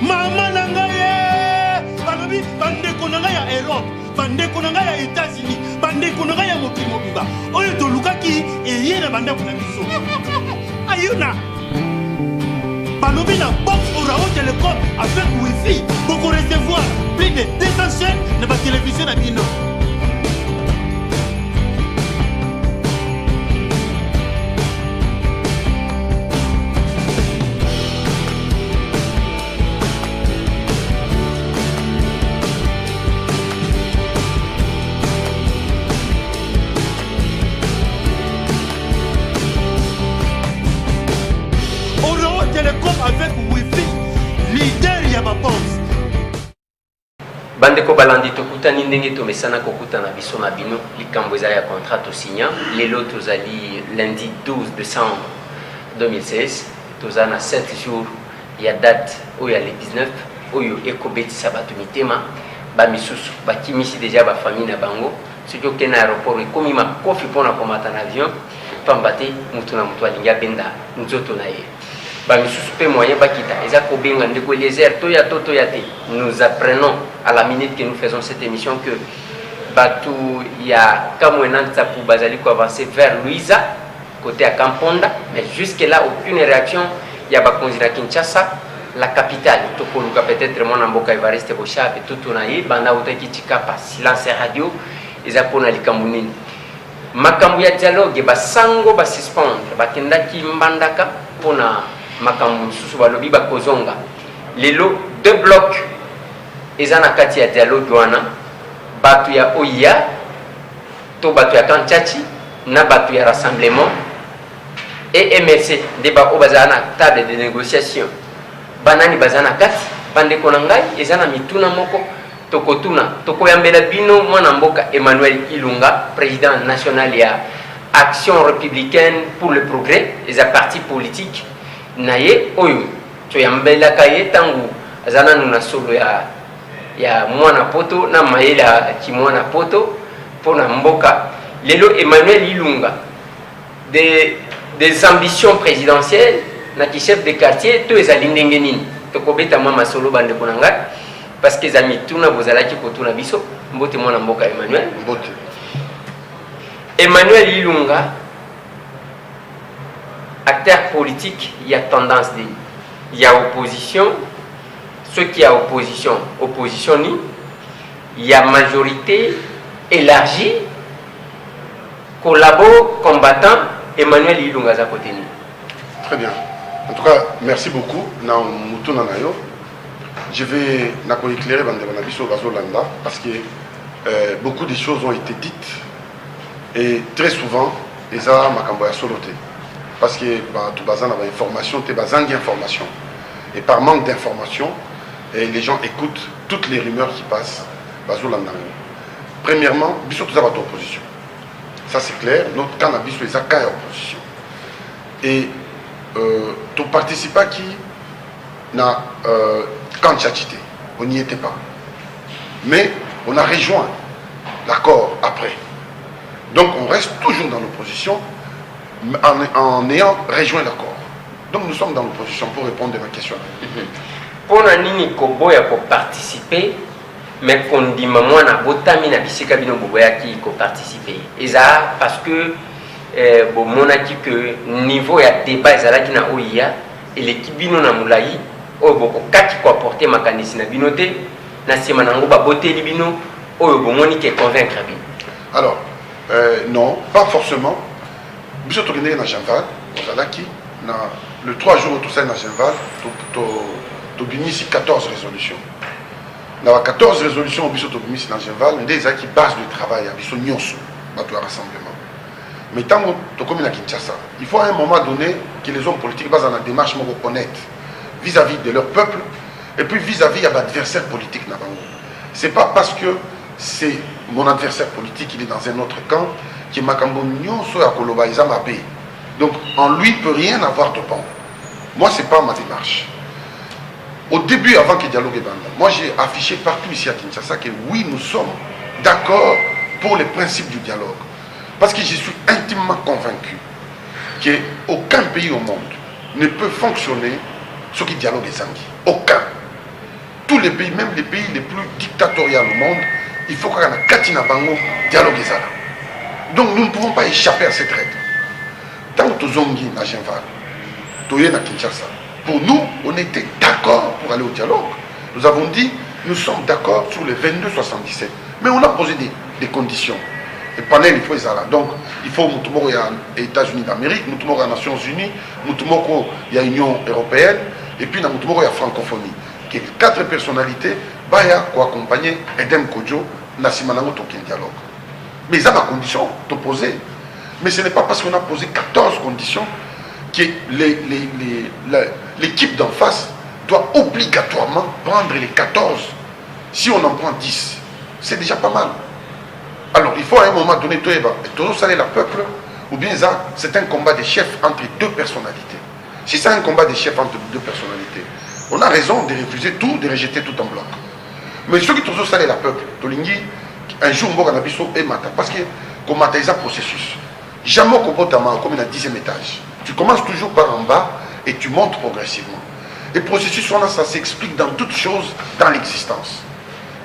Maman nangaye, balobi bande konanga ya Europe, bande konanga ya États-Unis, bande konanga ya mokimo biba. Oyo to lukaki eyena bande kuna biso. Ayuna. Balobi na box Orao Telecom avec Wi-Fi pour recevoir plus de 200 chaînes de la télévision à Bino. Avec Wi-Fi, leader ya ma box. Bandeko balandi tokutani ndenge tomesana kokutana biso na bino likambo eza ya contrat to signa lelo tozali lundi 12 décembre 2016 tozana 7 jours ya date oyo ya le 19 oyo ekobetisa bato mitema bamisusu bakimisi deja bafamille na bango soki okende na aéroport ekomi makofi mpona komata na avion pamba te mutu na mutu alingi abenda nzoto na ye bamisusu pe moyen bakita eza kobenga ndeko Eliezer toya to toya te. Nous apprenons à la minute que nous faisons cette émission que batu ya Kamwena Ntapu bazali ko avancer vers Luiza côté à Kamponda, mais jusque là aucune réaction ya bakonzi na Kinshasa la capitale tokoluka peut-être mona mboka Evariste Bochape tout naye banda utaki chikapa silence radio eza pona likambo nini makambo ya dialogue basango ba suspendre bakendaki mbandaka pona makambo susu balobi bakozonga lelo deux blocs eza na kati ya dialogue wana batu ya OIA to batu ya Kanchachi na batu ya rassemblement et MLC débat obaza na table de négociation banani bazana kati bandeko na ngai eza na mituna moko tokotuna tokoyambela bino mwana mboka Emmanuel Ilunga président national ya Action républicaine pour le progrès eza parti politique naye oyo toyambela kaye tangu azana nuna solo ya mwana poto na mayela kimwana poto pona mboka lelo Emmanuel Ilunga des ambitions présidentielles na ki chef de quartier to ezali ndenge nini tokobeta mama solo bande konanga parce que zami tuna bozalaki kotuna biso mbote mwana mboka Emmanuel Ilunga acteur politique, il y a tendance de, il y a opposition, ceux qui a opposition, il y a majorité élargie, collabore, combattant, Emmanuel Ilunga Zakoteni. Très bien. En tout cas, merci beaucoup. Je vais éclairer parce que beaucoup de choses ont été dites et très souvent, ils ont ma soloté. Parce que tout bazan a information, tu bazan information. Et par manque d'information, les gens écoutent toutes les rumeurs qui passent. Premièrement, bisous tout ça va opposition. Ça c'est clair. Notre cannabis les a qu'à opposition. Et tu participes à qui n'a quand chachité, on n'y était pas. Mais on a rejoint l'accord après. Donc on reste toujours dans l'opposition. En ayant rejoint l'accord. Donc nous sommes dans l'opposition pour répondre à ma question. Pour nini koboya ko participer mais qu'on dit maman na botami na bisika bino boboya ki ko participer. Eza parce que bon monaki que niveau ya débat ezalaki na OIA et l'équipe bino na mulai oyo boko kati ko apporter makanisi na bino te na sima nango ba boteli bino oyo bomoni ke convaincre bino. Alors non, pas forcément. Biso to kende na Janval, le 3 jours tout ça na Janval, to binisi 14 résolutions. Na 14 résolutions biso to binisi na Janval, des qui base de travail à biso nyonso, bato rassemblement. Mais tant to comme na Kinshasa, il faut à un moment donné que les hommes politiques basent dans la démarche me reconnaître vis-à-vis de leur peuple et puis vis-à-vis à l'adversaire politique na bango. C'est pas parce que c'est mon adversaire politique, il est dans un autre camp qui m'a donc en lui peut rien avoir de bon. Moi c'est pas ma démarche. Au début, avant que le dialogue ait banda, moi j'ai affiché partout ici à Kinshasa que oui, nous sommes d'accord pour les principes du dialogue. Parce que je suis intimement convaincu qu'aucun pays au monde ne peut fonctionner ce qui dialogue est sanguin. Aucun. tous les pays, même les pays les plus dictatoriaux au monde, il faut qu'on ait un katina bango dialogue ezala. Donc nous ne pouvons pas échapper à cette règle. Tant que Tozongi na Genval, Toye na Kinshasa, pour nous, on était d'accord pour aller au dialogue. Nous avons dit, nous sommes d'accord sur les 22,77. Mais on a posé des conditions. Et pendant il faut ça là. Donc, il faut Moutoumoko, il y a les États-Unis d'Amérique, Moutoumoko, il y a les Nations Unies, Moutoumoko, il y a l'Union Européenne, et puis Moutoumoko, il y a la francophonie. Qui est 4 personnalités, Baya, pour accompagner Edem Kodjo, Nassimanango, Tokin dialogue. Mais ils ont des conditions posées. Mais ce n'est pas parce qu'on a posé 14 conditions que l'équipe d'en face doit obligatoirement prendre les 14. Si on en prend 10, c'est déjà pas mal. Alors il faut à un moment donné, toujours saler le peuple, ou bien ça, c'est un combat des chefs entre deux personnalités. Si c'est un combat des chefs entre deux personnalités, on a raison de refuser tout, de rejeter tout en bloc. Mais ceux qui toujours saler le peuple, un jour, on va et matin, parce que comme matin, il y a un processus. Jamais au comportement comme un 10e étage. Tu commences toujours par en bas et tu montes progressivement. Et processus, ça s'explique dans toutes choses dans l'existence.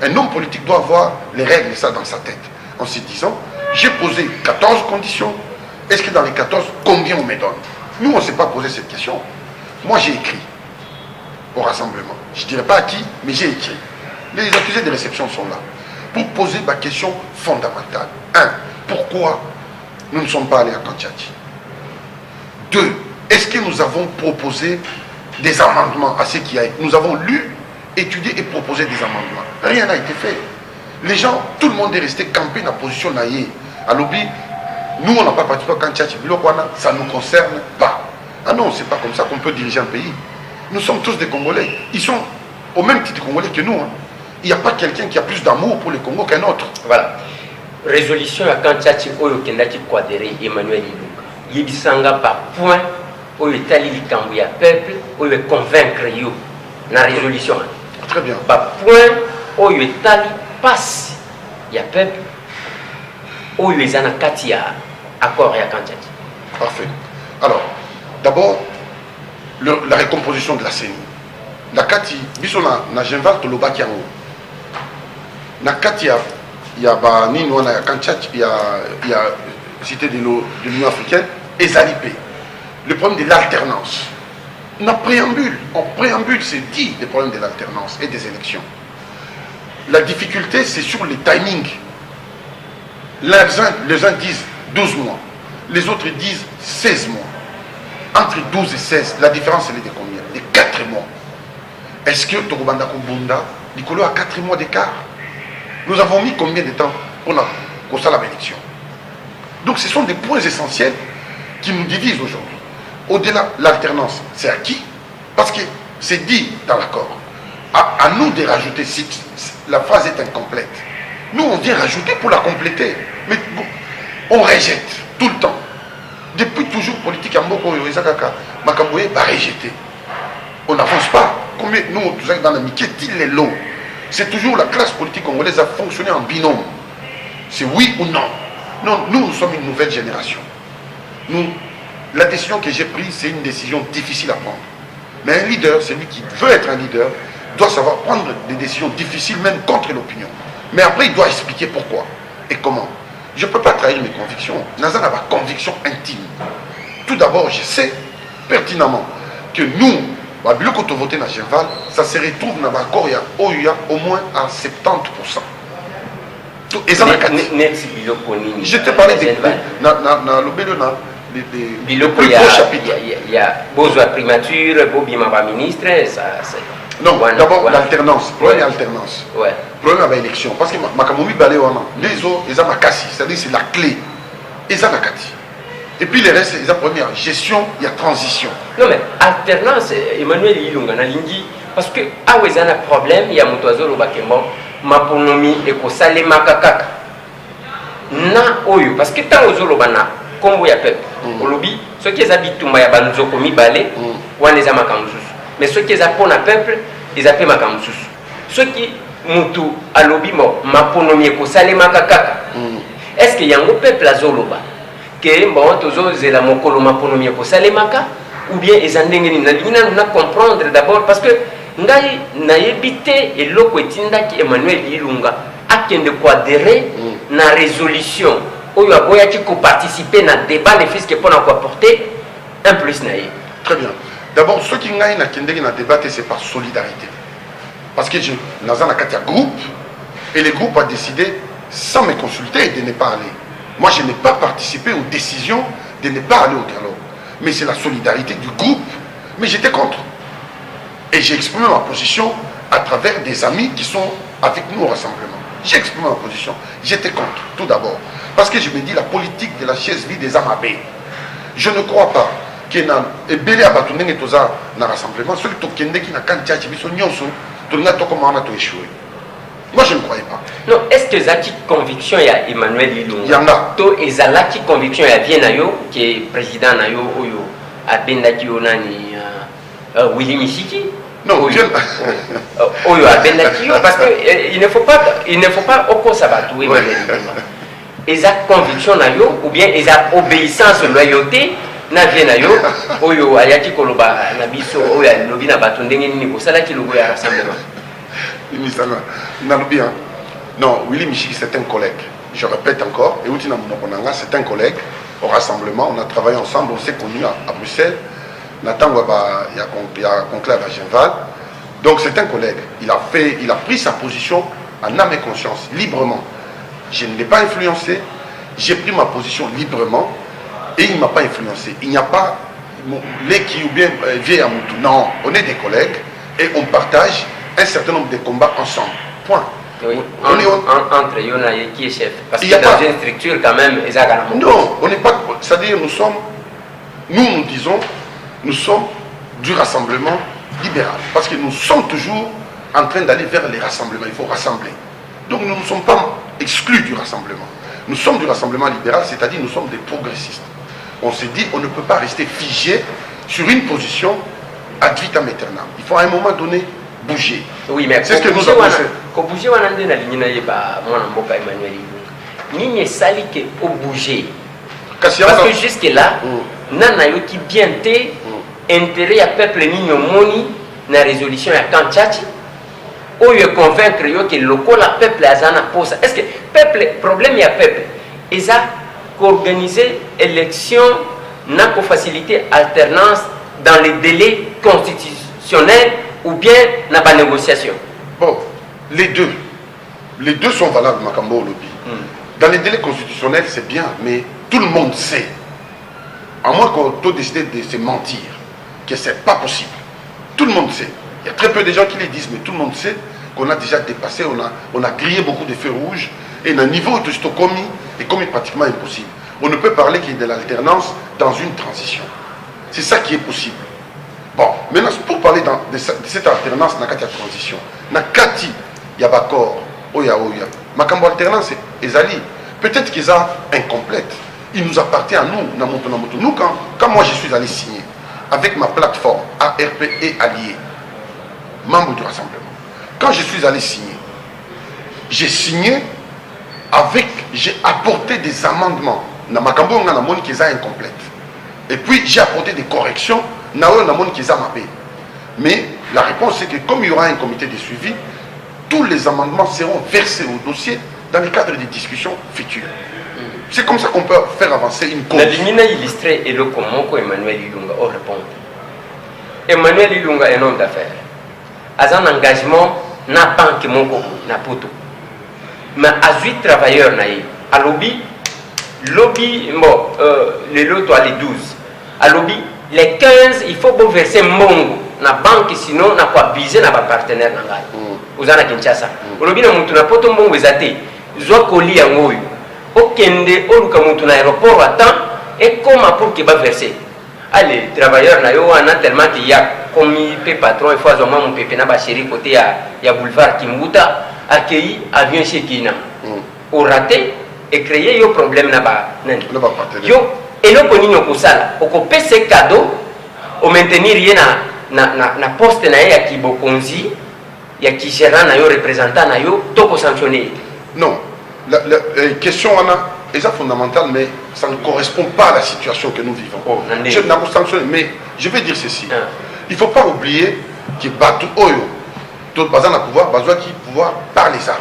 Un homme politique doit avoir les règles de ça dans sa tête. En se disant, j'ai posé 14 conditions. Est-ce que dans les 14, combien on me donne? Nous, on ne s'est pas posé cette question. Moi, j'ai écrit au rassemblement. Je ne dirais pas à qui, mais j'ai écrit. Les accusés de réception sont là. Pour poser ma question fondamentale. 1. Pourquoi nous ne sommes pas allés à Kantiati? 2. Est-ce que nous avons proposé des amendements à ce qui a été? Nous avons lu, étudié et proposé des amendements. Rien n'a été fait. Les gens, tout le monde est resté campé dans la position naïe. À l'oubli, nous on n'a pas participé à Kantiati, ça ne nous concerne pas. Ah non, c'est pas comme ça qu'on peut diriger un pays. Nous sommes tous des Congolais. Ils sont au même titre Congolais que nous. Hein. Il n'y a pas quelqu'un qui a plus d'amour pour le Congo qu'un autre. Voilà. Résolution à Kantiati oyo kendaki kwadere Emmanuel Ilunga. Yebisanga par point oyo etali likambo ya peuple oyo convaincre yo na résolution. Très bien. Par point oyo etali passe ya peuple oyo ezana kati ya accord ya Kantiati. Parfait. Alors, d'abord la recomposition de la CENI. Na kati biso na Genval to lobaki yango. Na kati il y a Kantiati, il y a cité de l'Union africaine, et Zalipé. Le problème de l'alternance. En préambule, c'est dit le problème de l'alternance et des élections. La difficulté, c'est sur les timings. Les uns disent 12 mois, les autres disent 16 mois. Entre 12 et 16, la différence, elle est de combien? De 4 mois. Est-ce que Tokobanda Kubunda, Nicolo a 4 mois d'écart? Nous avons mis combien de temps pour ça l'élection? Donc ce sont des points essentiels qui nous divisent aujourd'hui. Au-delà, l'alternance, c'est à qui? Parce que c'est dit dans l'accord. À nous de rajouter, si la phrase est incomplète. Nous, on vient rajouter pour la compléter. Mais bon, on rejette tout le temps. Depuis toujours, politique, Makamboye va rejeter. On n'avance pas. Combien nous, dans la Mickey, les lots. C'est toujours la classe politique congolaise a fonctionné en binôme. C'est oui ou non. Non, nous sommes une nouvelle génération. La décision que j'ai prise, c'est une décision difficile à prendre. Mais un leader, celui qui veut être un leader, doit savoir prendre des décisions difficiles, même contre l'opinion. Mais après, il doit expliquer pourquoi et comment. Je ne peux pas trahir mes convictions. Nazan a ma conviction intime. Tout d'abord, je sais pertinemment que nous, quand on vote dans Genval, ça se retrouve dans l'accord, il y a au moins à 70%. Je te parlais des il y a besoin de primature, Bobima ministre, non, d'abord l'alternance. Le problème est l'alternance. Le problème est l'élection. Parce que Makamoumi Baléwana, les autres, ils ont ma cassi, c'est-à-dire c'est la clé. Ils ont la kati. Et puis les restes, ils ont première gestion, il y a transition. Non mais alternance, Emmanuel Ilunga Nalingi, parce que ah oui, il y a un problème, il y a mon oiseau au bakembo, ma ponomi et ko sale makakaka. Na oyo, parce que tant aux olobana, comme vous y a peuple, au lobby, ceux qui habitent tout maya banzoko mi balé, ou les amakamsus. Mais ceux qui ont un peuple, ils appellent Makamsus. Ceux qui mutu à lobby, ma ponomi et ko sale makakaka. Est-ce qu'il y a un peuple à Zoloba? Que bon, tous la mokolo ma ponomi et ko sale maka? Ou bien ils ont comprendre d'abord parce que ngai nayebi te eloko etindaki Emmanuel Ilunga akende koadere na résolution oyo aboyaki koparticiper na débat ne fils que mpona koapporter un plus na ye. Très bien. D'abord, ceux qui n'ont pas débat, c'est par solidarité. Parce que je suis dans un groupe, et le groupe a décidé, sans me consulter, de ne pas aller. Moi, je n'ai pas participé aux décisions de ne pas aller au dialogue. Mais c'est la solidarité du groupe. Mais j'étais contre. Et j'ai exprimé ma position à travers des amis qui sont avec nous au rassemblement. J'ai exprimé ma position. J'étais contre, tout d'abord. Parce que je me dis, la politique de la chaise vide des amabés. Je ne crois pas que na ebele abatundenge toza na rassemblement ceux qui tokende qui na kantiachi biso nyonso tolinga tokomana to échouer. Moi je ne croyais pas. Non, est-ce que zaki conviction ya Emmanuel Ilunga Yanga to ezalaki conviction ya bien na yo que président na yo oyo abendaki yo nani Willy Mishiki? Non, bien oyo abendaki yo parce que il ne faut pas okosabatou Emmanuel Ilunga. Exact conviction na yo ou bien exact obéissance loyauté na vie na yo oyo ayaki koloba na biso oyo lobi na bato ndenge nini bosalaki logo ya rassemblement. Non, Willy Michiki c'est un collègue. Je répète encore, et Outina Monokonanga c'est un collègue au rassemblement. On a travaillé ensemble, on s'est connus à Bruxelles. Nathan Waba, il y a conclave à Genval. Donc c'est un collègue. Il a pris sa position en âme et conscience, librement. Je ne l'ai pas influencé, j'ai pris ma position librement et il ne m'a pas influencé. Il n'y a pas les qui ou bien vieille à Moutou. Non, on est des collègues et on partage un certain nombre de combats ensemble. Point. Oui. Entre Yona et qui est chef. Parce que dans une structure quand même, non, on n'est pas. C'est-à-dire nous disons, nous sommes du rassemblement libéral. Parce que nous sommes toujours en train d'aller vers les rassemblements. Il faut rassembler. Donc nous ne sommes pas exclus du rassemblement. Nous sommes du rassemblement libéral, c'est-à-dire nous sommes des progressistes. On s'est dit, on ne peut pas rester figé sur une position ad vitam aeternam. Il faut à un moment donné bouger. Oui, mais c'est ce que nous avons fait. Quand bouger, on a dit Emmanuel Ilunga. Ni sali que au bouger. Parce que jusque-là, nana yo qui bien té intérêt à peuple ni moni na résolution ya Kantiachi. Ou y convaincre que le peuple a zana pose. Est-ce que peuple problème ya peuple ils a qu'organiser élection n'a qu'au faciliter alternance dans les délais constitutionnels ou bien n'a pas négociation. Bon, les deux sont valables Makambo lobby. Dans les délais constitutionnels c'est bien, mais tout le monde sait, à moins qu'on décide de se mentir, que c'est pas possible. Tout le monde sait. Il y a très peu de gens qui les disent, mais tout le monde sait qu'on a déjà dépassé, on a grillé beaucoup de feux rouges, et le niveau de Stokomi est comme pratiquement impossible. On ne peut parler qu'il y ait de l'alternance dans une transition. C'est ça qui est possible. Bon, maintenant, pour parler de cette alternance, dans la transition, dans Kati, Yabakor, Oya Oya, Makambo alternance, Ezali, peut-être qu'ils sont incomplètes. Il nous appartient à nous, Namoto. Nous, quand moi je suis allé signer, avec ma plateforme ARP et Alliés, membre du rassemblement, quand je suis allé signer, j'ai signé j'ai apporté des amendements. Na Makambo na moni qui est incomplète. Et puis j'ai apporté des corrections na moni qui est mapé. Mais la réponse c'est que comme il y aura un comité de suivi, tous les amendements seront versés au dossier dans le cadre des discussions futures. C'est comme ça qu'on peut faire avancer une cause. La ligne illustrée est le comment Emmanuel Ilunga au répondre. Emmanuel Ilunga est un homme d'affaires. A un engagement na banque moko na poto. Mais à 8 travailleurs na à lobby bon les lots les 12 à lobby les 15 il faut bon verser mongo na banque sinon na quoi biser na ba partenaire na ngai uzana Kinshasa lobby na mutu na poto mongo ezate zo koli yango oyo okende oluka mutu na aéroport attend et comment pour que ba verser allez travailleurs na yo ana tellement qu'il y a comme il patron il faut azoma mon pépé na ba chéri côté ya boulevard Kimbuta accueilli avion chez Kina au raté et créer un problème là-bas. Yo et le konino kusala okope ce cadeau au maintenir rien na poste na ya kibokonzi ya ki gérant na yo représentant na yo toko sanctionner. Non, la question est fondamentale mais ça ne correspond pas à la situation que nous vivons. Je n'ai pas sanctionné mais je vais dire ceci. Il ne faut pas oublier qui battent Oyo. D'autres bazar à pouvoir, besoin qui pouvoir par les armes.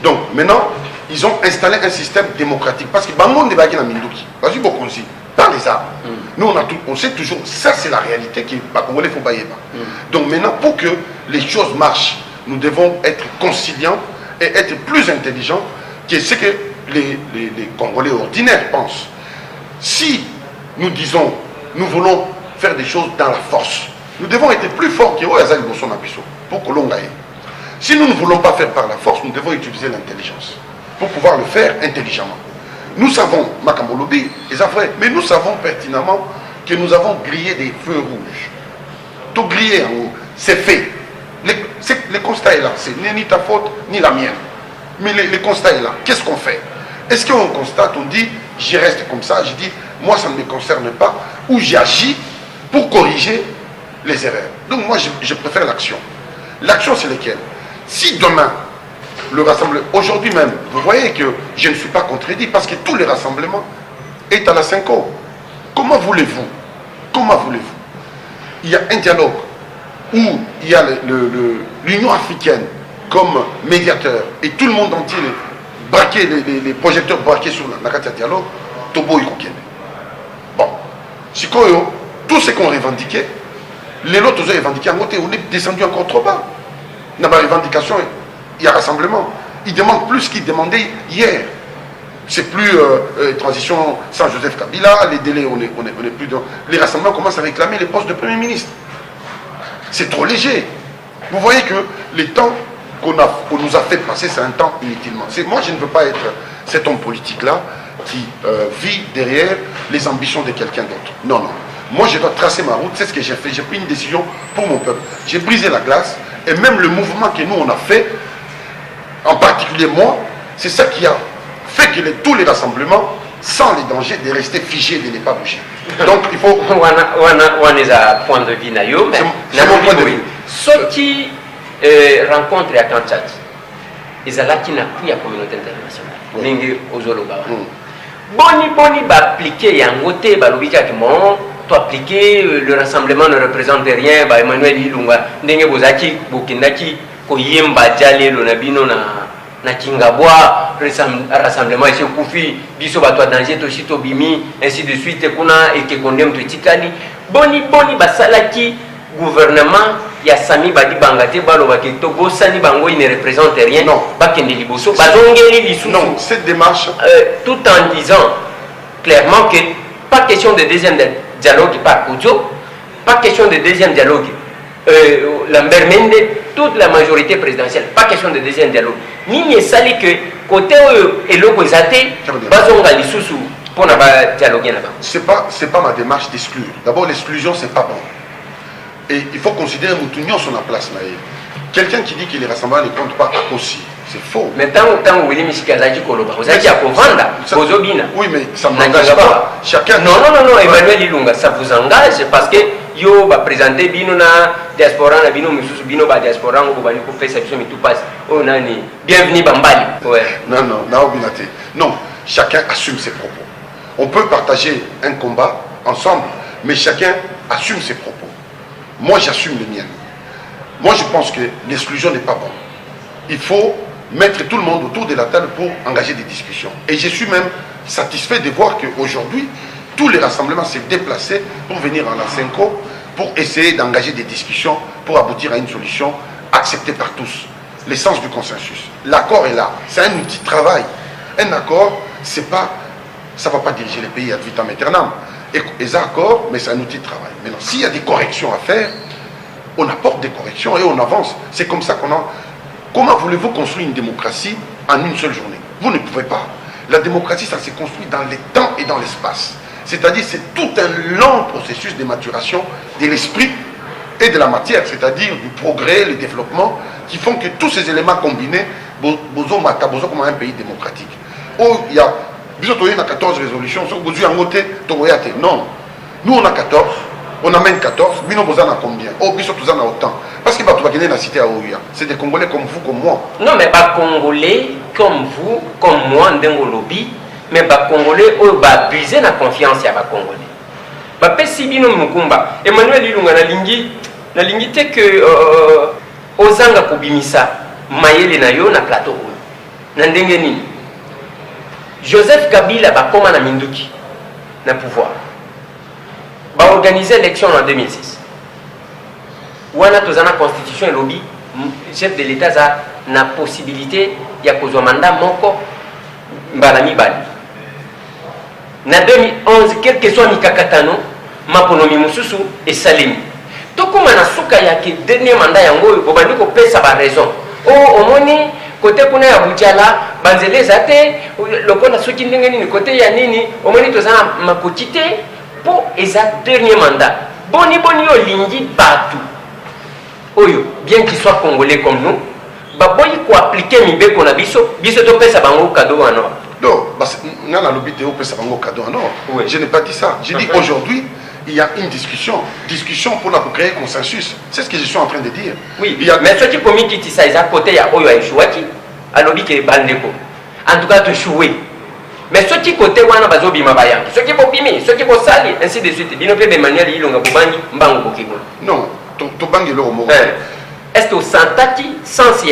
Donc maintenant, ils ont installé un système démocratique. Parce que Bangon de Bagina Minduki, vas-y beaucoup aussi, par les armes. Nous on sait toujours, ça c'est la réalité qui va Congolais faut pas y aller. Donc maintenant, pour que les choses marchent, nous devons être conciliants et être plus intelligents que ce que les Congolais ordinaires pensent. Si nous disons, nous voulons faire des choses dans la force, nous devons être plus forts que Oyazali Boson Abisso pour que l'on aille. Si nous ne voulons pas faire par la force, nous devons utiliser l'intelligence pour pouvoir le faire intelligemment. Nous savons, Makambolobi, mais nous savons pertinemment que nous avons grillé des feux rouges. Tout grillé en haut, c'est fait. Le constat est là, c'est ni ta faute, ni la mienne. Mais le constat est là. Qu'est-ce qu'on fait? Est-ce qu'on constate, on dit, j'y reste comme ça, je dis, moi ça ne me concerne pas, ou j'agis pour corriger les erreurs. Donc moi je préfère l'action. L'action c'est laquelle? Si demain, le rassemblement, aujourd'hui même, vous voyez que je ne suis pas contredit parce que tous les rassemblements est à la 5 ans. Comment voulez-vous? Comment voulez-vous? Il y a un dialogue où il y a l'Union africaine comme médiateur et tout le monde entier, les projecteurs braqués sur la carte de dialogue, Tobo Ikokene. Bon, Sikoyo, tout ce qu'on revendiquait, les autres ont revendiqué en côté, on est descendu encore trop bas. Dans la revendication, il y a rassemblement. Ils demandent plus qu'ils demandaient hier. C'est plus transition sans Joseph Kabila, les délais, on est plus dans. Les rassemblements commencent à réclamer les postes de Premier ministre. C'est trop léger. Vous voyez que les temps qu'on nous a fait passer, c'est un temps inutilement. Moi, je ne veux pas être cet homme politique-là qui vit derrière les ambitions de quelqu'un d'autre. Non, non. Moi, je dois tracer ma route. C'est ce que j'ai fait. J'ai pris une décision pour mon peuple. J'ai brisé la glace. Et même le mouvement que nous, on a fait, en particulier moi, c'est ça qui a fait que tous les rassemblements, sans les dangers de rester figés, de ne pas bouger. Donc, il faut... On est à point de vue, c'est mon point de vue. Ceux qui rencontrent à Kanchat, ils ont la communauté internationale. Ningi Ozoloba. Boni appliquer Yangote, Balubika Kimon, tu appliquer le rassemblement ne représente rien, Emmanuel Ilunga, Ningi Bozaki, Bukindaki, Koyemba, Djale, Lonabino, na Kingabwa, rassemblement ici au Koufi, Biso Batwa Danger, Toshito Bimi, ainsi de suite, Kuna et Kekondem Tutikali. Boni Basalaki, gouvernement, il y a Sami Badi Bangate, Balobaki, Togo, Sani Bango, il ne représente rien. Non. Non, cette démarche. Tout en disant clairement que pas question de deuxième dialogue par Koudjo, pas question de deuxième dialogue. Lambert Mende, toute la majorité présidentielle, pas question de deuxième dialogue. Ni sali que côté et l'autre zate, bazonga lisusu pour ne pas dialoguer là-bas. C'est pas ma démarche d'exclure. D'abord, l'exclusion, c'est pas bon. Et il faut considérer Moutounion sur la place. Quelqu'un qui dit que les rassemblements ne comptent pas à Kossi, c'est faux. Mais tant que vous voulez Koloba, vous avez dit à Kovanda, oui, mais ça ne m'engage pas. Chacun. Non, Emmanuel Ilunga, ça vous engage parce que yo va présenter bino na diaspora na bino mususu bino ba diaspora ngo bali ko faire ça mais tout passe. Oh nani, bienvenue Bambali. Ouais. Non, chacun assume ses propos. On peut partager un combat ensemble, mais chacun assume ses propos. Moi, j'assume les miennes. Moi, je pense que l'exclusion n'est pas bonne. Il faut mettre tout le monde autour de la table pour engager des discussions. Et je suis même satisfait de voir qu'aujourd'hui, tous les rassemblements s'est déplacés pour venir en la Cinco, pour essayer d'engager des discussions, pour aboutir à une solution acceptée par tous. L'essence du consensus. L'accord est là. C'est un outil de travail. Un accord, ça ne va pas diriger les pays ad vitam aeternam. Et les accords, mais c'est un outil de travail. Maintenant, s'il y a des corrections à faire, on apporte des corrections et on avance. C'est comme ça qu'on a... Comment voulez-vous construire une démocratie en une seule journée? Vous ne pouvez pas. La démocratie, ça se construit dans le temps et dans l'espace. C'est-à-dire, c'est tout un long processus de maturation de l'esprit et de la matière, c'est-à-dire du progrès, le développement, qui font que tous ces éléments combinés, bozo comme un pays démocratique. Oh, il y a 14 résolutions, non. Nous, on a 14, on amène 14, mais nous, on a combien? Oh, on a autant. Parce que la cité à Ouya, c'est des Congolais comme vous, comme moi. Non, mais pas Congolais comme vous, comme moi, dans le lobby, mais pas Congolais, on va briser la confiance à Congolais. Bah, si bino mukumba, Emmanuel Ilunga na lingi, nalingi te que ozanga kobimisa mayele na yo na plateau oyo na ndenge nini Joseph Kabila bakoma na minduki na pouvoir baorganize élection en 2006 wana tozana constitution elobi chef de l'état za na possibilité ya kozwa mandat moko mbala mibali na 2011 quel que soit mikakatano maponomi mosusu esalemi tokoma na suka ya ke dernier mandat yango oyo bobandi kopesa ba raison omoni kote kuna ya bujala banzele eza te lokola soki ndenge nini kote ya nini omoni tozana makoki te mpo eza dernier mandat boni oyo lingi bato oyo bien qu'il soit congolais comme nous baboyi koapplike mibeko na biso topesa bango cadeau en or. Non, dans la lobby Théo peut savoir cadeau en or. Oui. Je n'ai pas dit ça. J'ai dit aujourd'hui, il y a une discussion pour créer consensus. C'est ce que je suis en train de dire. Oui, mais ce qui est commis qui ça, ils à côté, il y a Oyo Aïchouaki, à lobby qui est Bandeko. En tout cas, te chouer. Mais ce qui est côté, on a besoin de Mabayang. Ce qui est popimi, ce qui est sali, ainsi de suite. Bino pe de manière, il y a un bobangi, mbango bokigo. Non, ton bangi l'eau mot. Est-ce que au sentati, sans il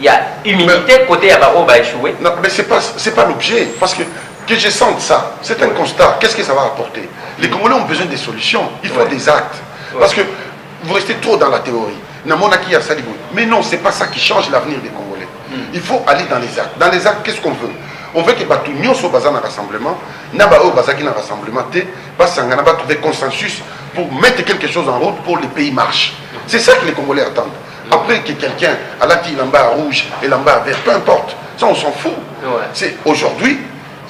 y a humilité, côté, il y a Oba échoué? Non, mais c'est pas l'objet. Parce que je sente ça, c'est un constat. Qu'est-ce que ça va apporter? Les Congolais ont besoin des solutions. Il faut des actes. Parce que vous restez trop dans la théorie. Mais non, c'est pas ça qui change l'avenir des Congolais. Il faut aller dans les actes. Dans les actes, qu'est-ce qu'on veut? On veut que Batounion soit basé dans le rassemblement, Nabao Bazaki dans le rassemblement, Basangana va trouver consensus pour mettre quelque chose en route pour que les pays marchent. C'est ça que les Congolais attendent. Après que quelqu'un a lati l'amba rouge et l'amba vert, peu importe, ça on s'en fout. C'est aujourd'hui,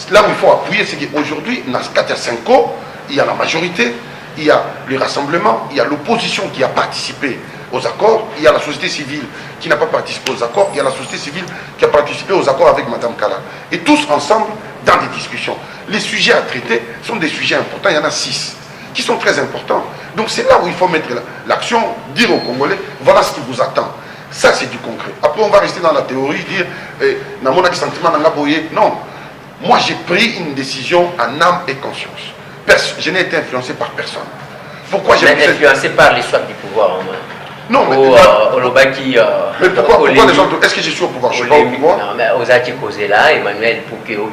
là où il faut appuyer, c'est qu'aujourd'hui, dans ce 4 à 5 ans, il y a la majorité, il y a le rassemblement, il y a l'opposition qui a participé aux accords, il y a la société civile qui n'a pas participé aux accords, il y a la société civile qui a participé aux accords avec Mme Kala. Et tous ensemble, dans des discussions. Les sujets à traiter sont des sujets importants, il y en a 6, qui sont très importants. Donc c'est là où il faut mettre l'action, dire aux Congolais, voilà ce qui vous attend. Ça c'est du concret. Après on va rester dans la théorie, dire, non. Moi j'ai pris une décision en âme et conscience. Je n'ai été influencé par personne. Pourquoi j'ai été influencé par les choix du pouvoir au moins? Non, mais pourquoi les gens... Est-ce que je suis au pouvoir? Je suis pas au pouvoir. Non, mais aux actes causés là, Emmanuel, pour que le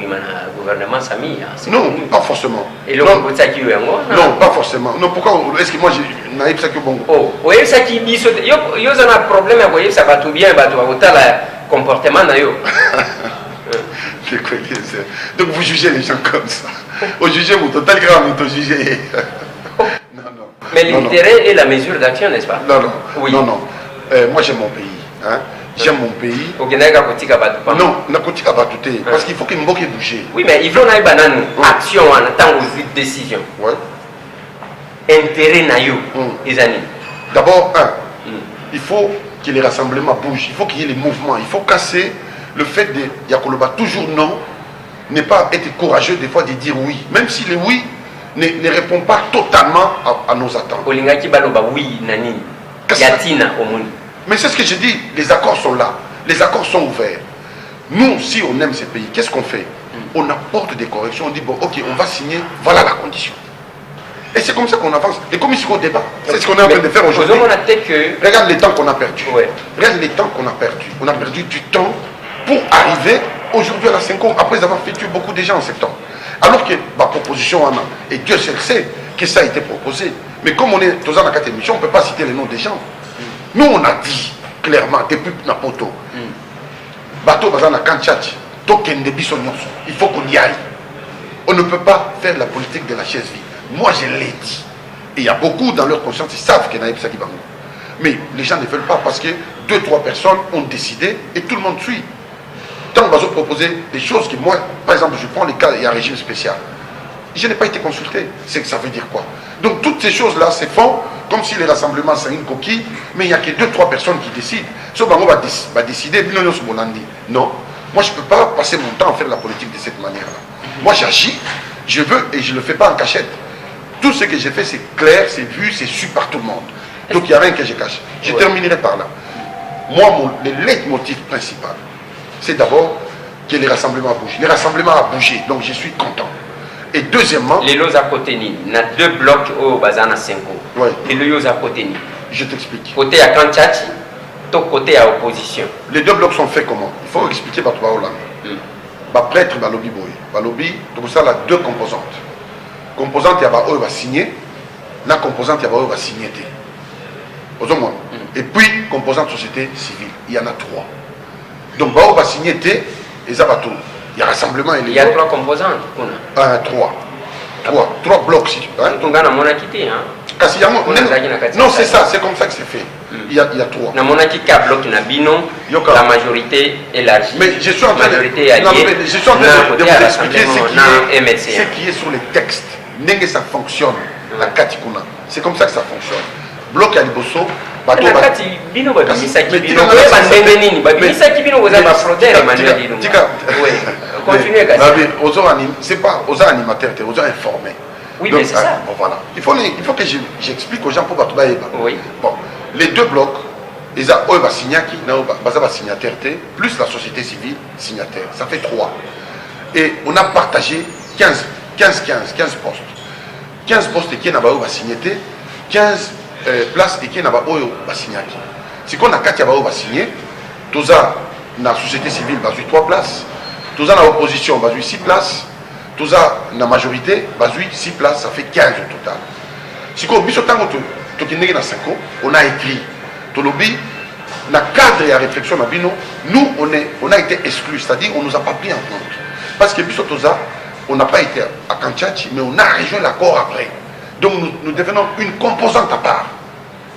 gouvernement s'est mis. Non, pas forcément. Et le non, pas forcément. Non, pourquoi? Est-ce que moi, je n'arrive pas que bon? Oh, vous voyez ça qui dit... Il y a un problème, vous voyez, ça va tout bien, ça va le comportement. Donc vous jugez les gens comme ça. Vous jugez mon total grave, vous jugez. Mais l'intérêt et la mesure d'action, n'est-ce pas? Non, non. Oui. Non, non. Moi j'aime mon pays. Hein? J'aime mon pays. Non, parce qu'il faut qu'il me bouge. Oui, mais il faut une banane action en temps de décision. Ouais. Intérêt naïo, les amis. D'abord, il faut que les rassemblements bougent. Il faut qu'il y ait les mouvements. Il faut casser le fait de Yakoloba toujours non, n'est pas être courageux des fois de dire oui. Même si les oui ne répond pas totalement à nos attentes. Mais c'est ce que je dis, les accords sont là, les accords sont ouverts. Nous, si on aime ces pays, qu'est-ce qu'on fait? On apporte des corrections, on dit bon, ok, on va signer, voilà la condition. Et c'est comme ça qu'on avance. Et comme ici au débat, c'est ce qu'on est en train de faire aujourd'hui. Regarde les temps qu'on a perdu. Regarde les temps qu'on a perdu. On a perdu du temps pour arriver aujourd'hui à la 5 ans, après avoir fait tuer beaucoup de gens en septembre. Alors que ma proposition, et Dieu seul sait que ça a été proposé. Mais comme on est dans la 4 émissions, on ne peut pas citer les noms des gens. Nous, on a dit clairement, depuis Napoto, Bateau Bazana Kanchach, il faut qu'on y aille. On ne peut pas faire la politique de la chaise vide. Moi, je l'ai dit. Et il y a beaucoup dans leur conscience, ils savent qu'il y a Naïb Saki Bango. Mais les gens ne veulent pas parce que 2-3 personnes ont décidé et tout le monde suit. Tant qu'on va proposer des choses que moi, par exemple, je prends les cas, il y a un régime spécial. Je n'ai pas été consulté. C'est que ça veut dire quoi? Donc toutes ces choses-là se font comme si les rassemblements c'est une coquille, mais il n'y a que 2-3 personnes qui décident. Ce Bango va décider, non. Moi, je ne peux pas passer mon temps à faire la politique de cette manière-là. Moi, j'agis, je veux et je ne le fais pas en cachette. Tout ce que j'ai fait, c'est clair, c'est vu, c'est su par tout le monde. Donc il n'y a rien que je cache. Je terminerai par là. Moi, le leitmotiv principal, c'est d'abord que les rassemblements bougent. Les rassemblements ont bougé, donc je suis content. Et deuxièmement... Les lots à côté, il y a 2 blocs au Bazana 5 ans. Ouais. Les lots à côté. Je t'explique. Côté à Kanchachi, tout côté à opposition. Les deux blocs sont faits comment? Il faut expliquer par toi Hollande. Prêtre, lobby boy. Lobby, donc ça, a deux composantes. Composante, il y a va signer. La composante, il y a va signer. Et puis, composante société civile. Il y en a trois. Donc, on va signer et ça va tout. Il y a rassemblement. Il y a trois composantes. Trois blocs. On a mon acquitté. Non, c'est ça, c'est comme ça que c'est fait. Il y a trois. Dans mon acquitté, bloc, la majorité élargie. Mais je suis en train de vous expliquer ce qui est sur les textes. N'est-ce ça fonctionne. La Katikuna. C'est comme ça que ça fonctionne. Bloc à Liboso. C'est pas aux animateurs, aux informés. Oui, mais c'est ça. Voilà. Il faut que j'explique aux gens pour battre. Oui. Bon, les deux blocs, ils ont signataire plus la société civile signataire. Ça fait 3. Et on a partagé 15 postes. 15 postes qui ont signé, 15 places et qui ont signé. Si on a 4 qui ont signé, tous la société civile ont 3 places, tous dans l'opposition ont 6 places, tous dans la majorité ont 6 places, ça fait 15 au total. Si on a 5 ans, on a écrit, dans le cadre et la réflexion, nous on a été exclus, c'est-à-dire on ne nous a pas pris en compte. Parce que on n'a pas été à Kanchachi, mais on a rejoint l'accord après. Donc nous devenons une composante à part.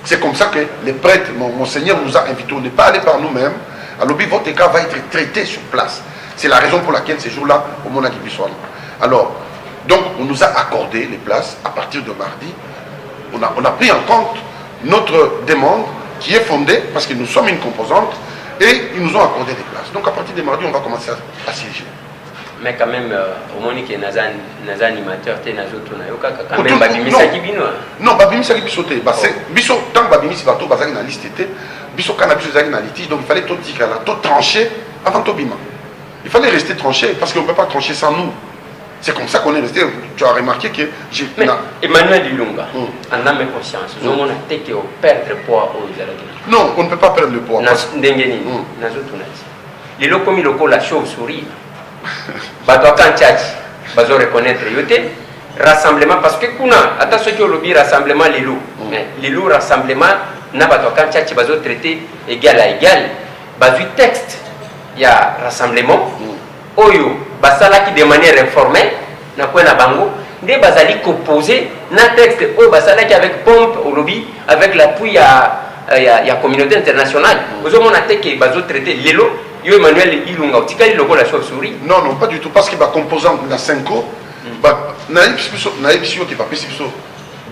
C'est comme ça que les prêtres, Monseigneur nous a invités, on n'est pas allé par nous-mêmes. Alors votre cas va être traité sur place. C'est la raison pour laquelle ces jours-là, au Mona Kibiswan. Alors, donc on nous a accordé les places à partir de mardi. On a pris en compte notre demande qui est fondée parce que nous sommes une composante et ils nous ont accordé des places. Donc à partir de mardi, on va commencer à siéger. Mais quand même, au moins que les animateurs, quand même, Babimisaki Bino. Non, Babimisaki Bisoté. Tant que Babimisi Bato, Bazaki na liste était, Biso Cannabis Zaki na litige, donc il fallait tout dire, tout trancher avant Tobima. Il fallait rester tranché parce qu'on ne peut pas trancher sans nous. C'est comme ça qu'on est resté. Tu as remarqué que j'ai. Mais Emmanuel Ilunga, en âme et conscience, nous avons été que perdre poids aux Alagés. Non, on ne peut pas perdre le poids. Les locaux mis la chauve-souris. Bato Kanchachi, bazo reconnaître yote rassemblement parce que kuna ata ceux qui ont lobby rassemblement les loups rassemblement na bato Kanchachi bazo traité égal à égal bazu texte il y a rassemblement oyo basala qui de manière informelle na quoi na bango nde bazali composé na texte oyo basala qui avec pompe au lobby avec l'appui ya communauté internationale vous avez montré que bazo traité lelo. Yo Emmanuel Ilunga, tu as le la chauve-souris? Non, non, pas du tout, parce que la composante de la 5O, qui va payer